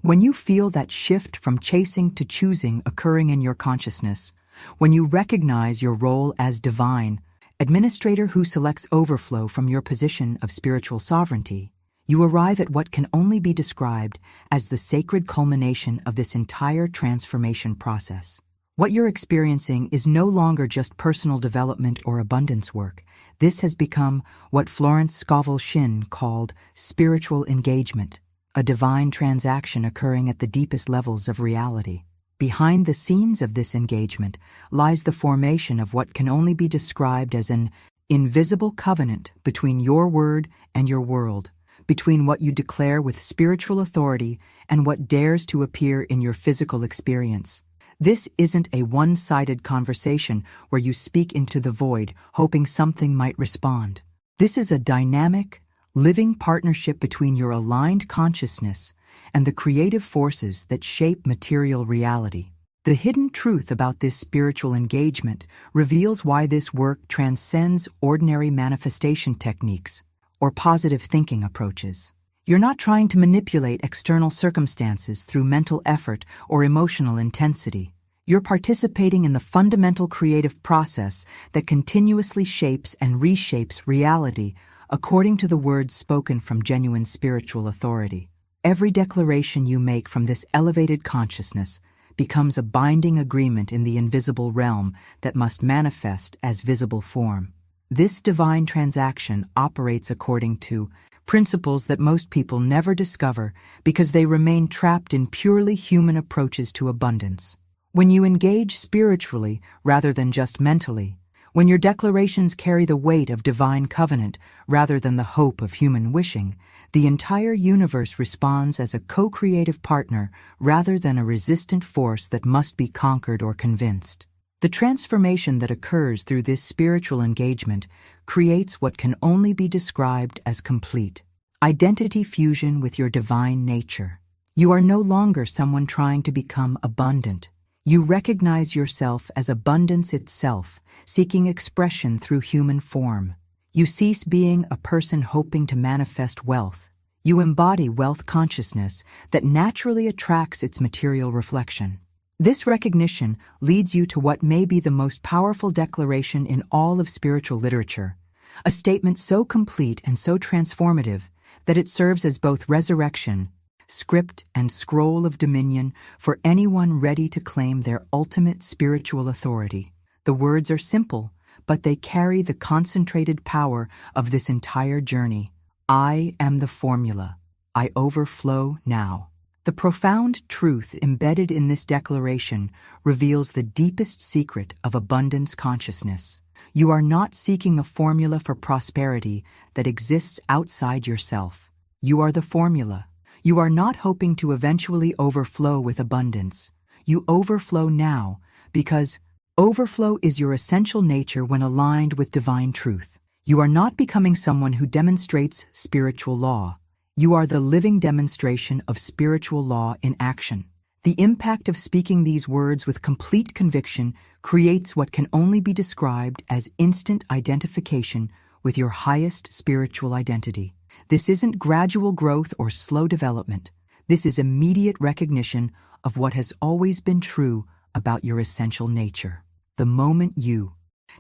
When you feel that shift from chasing to choosing occurring in your consciousness, when you recognize your role as divine, administrator who selects overflow from your position of spiritual sovereignty, you arrive at what can only be described as the sacred culmination of this entire transformation process. What you're experiencing is no longer just personal development or abundance work. This has become what Florence Scovel Shinn called spiritual engagement, a divine transaction occurring at the deepest levels of reality. Behind the scenes of this engagement lies the formation of what can only be described as an invisible covenant between your word and your world, between what you declare with spiritual authority and what dares to appear in your physical experience. This isn't a one-sided conversation where you speak into the void, hoping something might respond. This is a dynamic, living partnership between your aligned consciousness and the creative forces that shape material reality. The hidden truth about this spiritual engagement reveals why this work transcends ordinary manifestation techniques or positive thinking approaches. You're not trying to manipulate external circumstances through mental effort or emotional intensity. You're participating in the fundamental creative process that continuously shapes and reshapes reality according to the words spoken from genuine spiritual authority. Every declaration you make from this elevated consciousness becomes a binding agreement in the invisible realm that must manifest as visible form. This divine transaction operates according to principles that most people never discover because they remain trapped in purely human approaches to abundance. When you engage spiritually rather than just mentally, when your declarations carry the weight of divine covenant rather than the hope of human wishing, the entire universe responds as a co-creative partner rather than a resistant force that must be conquered or convinced. The transformation that occurs through this spiritual engagement creates what can only be described as complete identity fusion with your divine nature. You are no longer someone trying to become abundant. You recognize yourself as abundance itself, seeking expression through human form. You cease being a person hoping to manifest wealth. You embody wealth consciousness that naturally attracts its material reflection. This recognition leads you to what may be the most powerful declaration in all of spiritual literature, a statement so complete and so transformative that it serves as both resurrection, script, and scroll of dominion for anyone ready to claim their ultimate spiritual authority. The words are simple, but they carry the concentrated power of this entire journey. I am the formula. I overflow now. The profound truth embedded in this declaration reveals the deepest secret of abundance consciousness. You are not seeking a formula for prosperity that exists outside yourself. You are the formula. You are not hoping to eventually overflow with abundance. You overflow now because overflow is your essential nature when aligned with divine truth. You are not becoming someone who demonstrates spiritual law. You are the living demonstration of spiritual law in action. The impact of speaking these words with complete conviction creates what can only be described as instant identification with your highest spiritual identity. This isn't gradual growth or slow development. This is immediate recognition of what has always been true about your essential nature. The moment you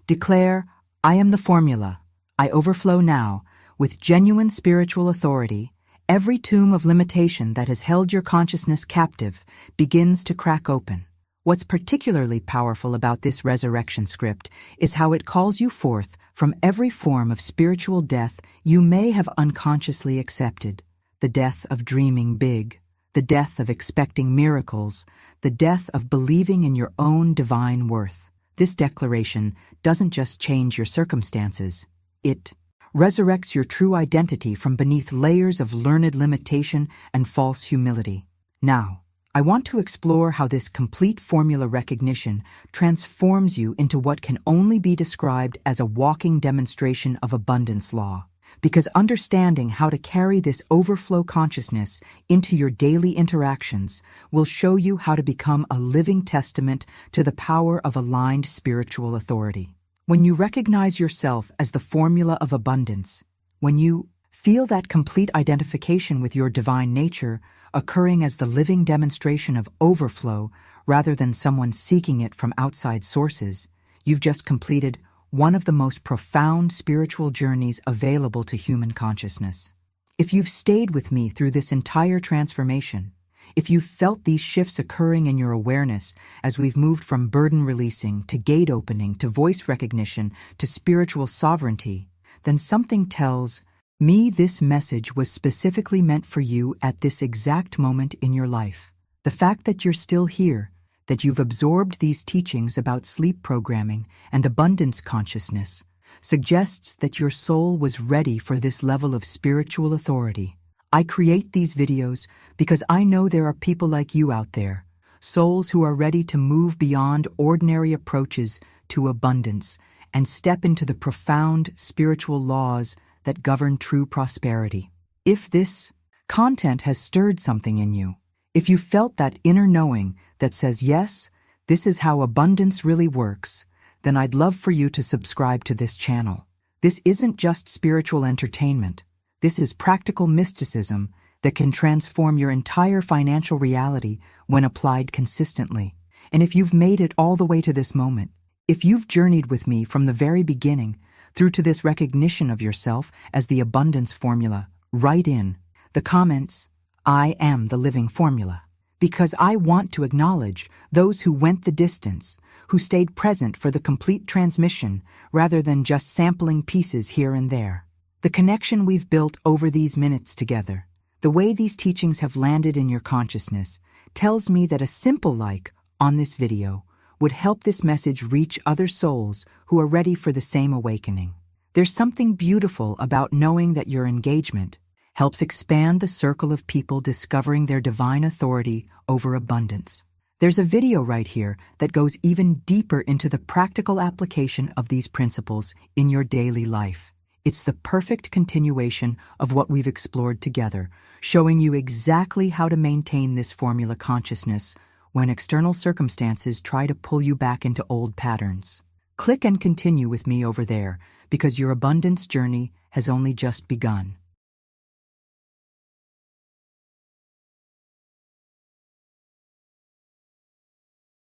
declare, I am the formula, I overflow now, with genuine spiritual authority, every tomb of limitation that has held your consciousness captive begins to crack open. What's particularly powerful about this resurrection script is how it calls you forth from every form of spiritual death you may have unconsciously accepted. The death of dreaming big, the death of expecting miracles, the death of believing in your own divine worth. This declaration doesn't just change your circumstances. It resurrects your true identity from beneath layers of learned limitation and false humility. Now, I want to explore how this complete formula recognition transforms you into what can only be described as a walking demonstration of abundance law. Because understanding how to carry this overflow consciousness into your daily interactions will show you how to become a living testament to the power of aligned spiritual authority. When you recognize yourself as the formula of abundance, when you feel that complete identification with your divine nature occurring as the living demonstration of overflow rather than someone seeking it from outside sources, you've just completed one of the most profound spiritual journeys available to human consciousness. If you've stayed with me through this entire transformation, if you've felt these shifts occurring in your awareness as we've moved from burden releasing to gate opening to voice recognition to spiritual sovereignty, then something tells me this message was specifically meant for you at this exact moment in your life. The fact that you're still here, that you've absorbed these teachings about sleep programming and abundance consciousness, suggests that your soul was ready for this level of spiritual authority. I create these videos because I know there are people like you out there, souls who are ready to move beyond ordinary approaches to abundance and step into the profound spiritual laws that govern true prosperity. If this content has stirred something in you, if you felt that inner knowing that says, yes, this is how abundance really works, then I'd love for you to subscribe to this channel. This isn't just spiritual entertainment. This is practical mysticism that can transform your entire financial reality when applied consistently. And if you've made it all the way to this moment, if you've journeyed with me from the very beginning through to this recognition of yourself as the abundance formula, write in the comments, I am the living formula, because I want to acknowledge those who went the distance, who stayed present for the complete transmission rather than just sampling pieces here and there. The connection we've built over these minutes together, the way these teachings have landed in your consciousness, tells me that a simple like on this video would help this message reach other souls who are ready for the same awakening. There's something beautiful about knowing that your engagement helps expand the circle of people discovering their divine authority over abundance. There's a video right here that goes even deeper into the practical application of these principles in your daily life. It's the perfect continuation of what we've explored together, showing you exactly how to maintain this formula consciousness when external circumstances try to pull you back into old patterns. Click and continue with me over there, because your abundance journey has only just begun.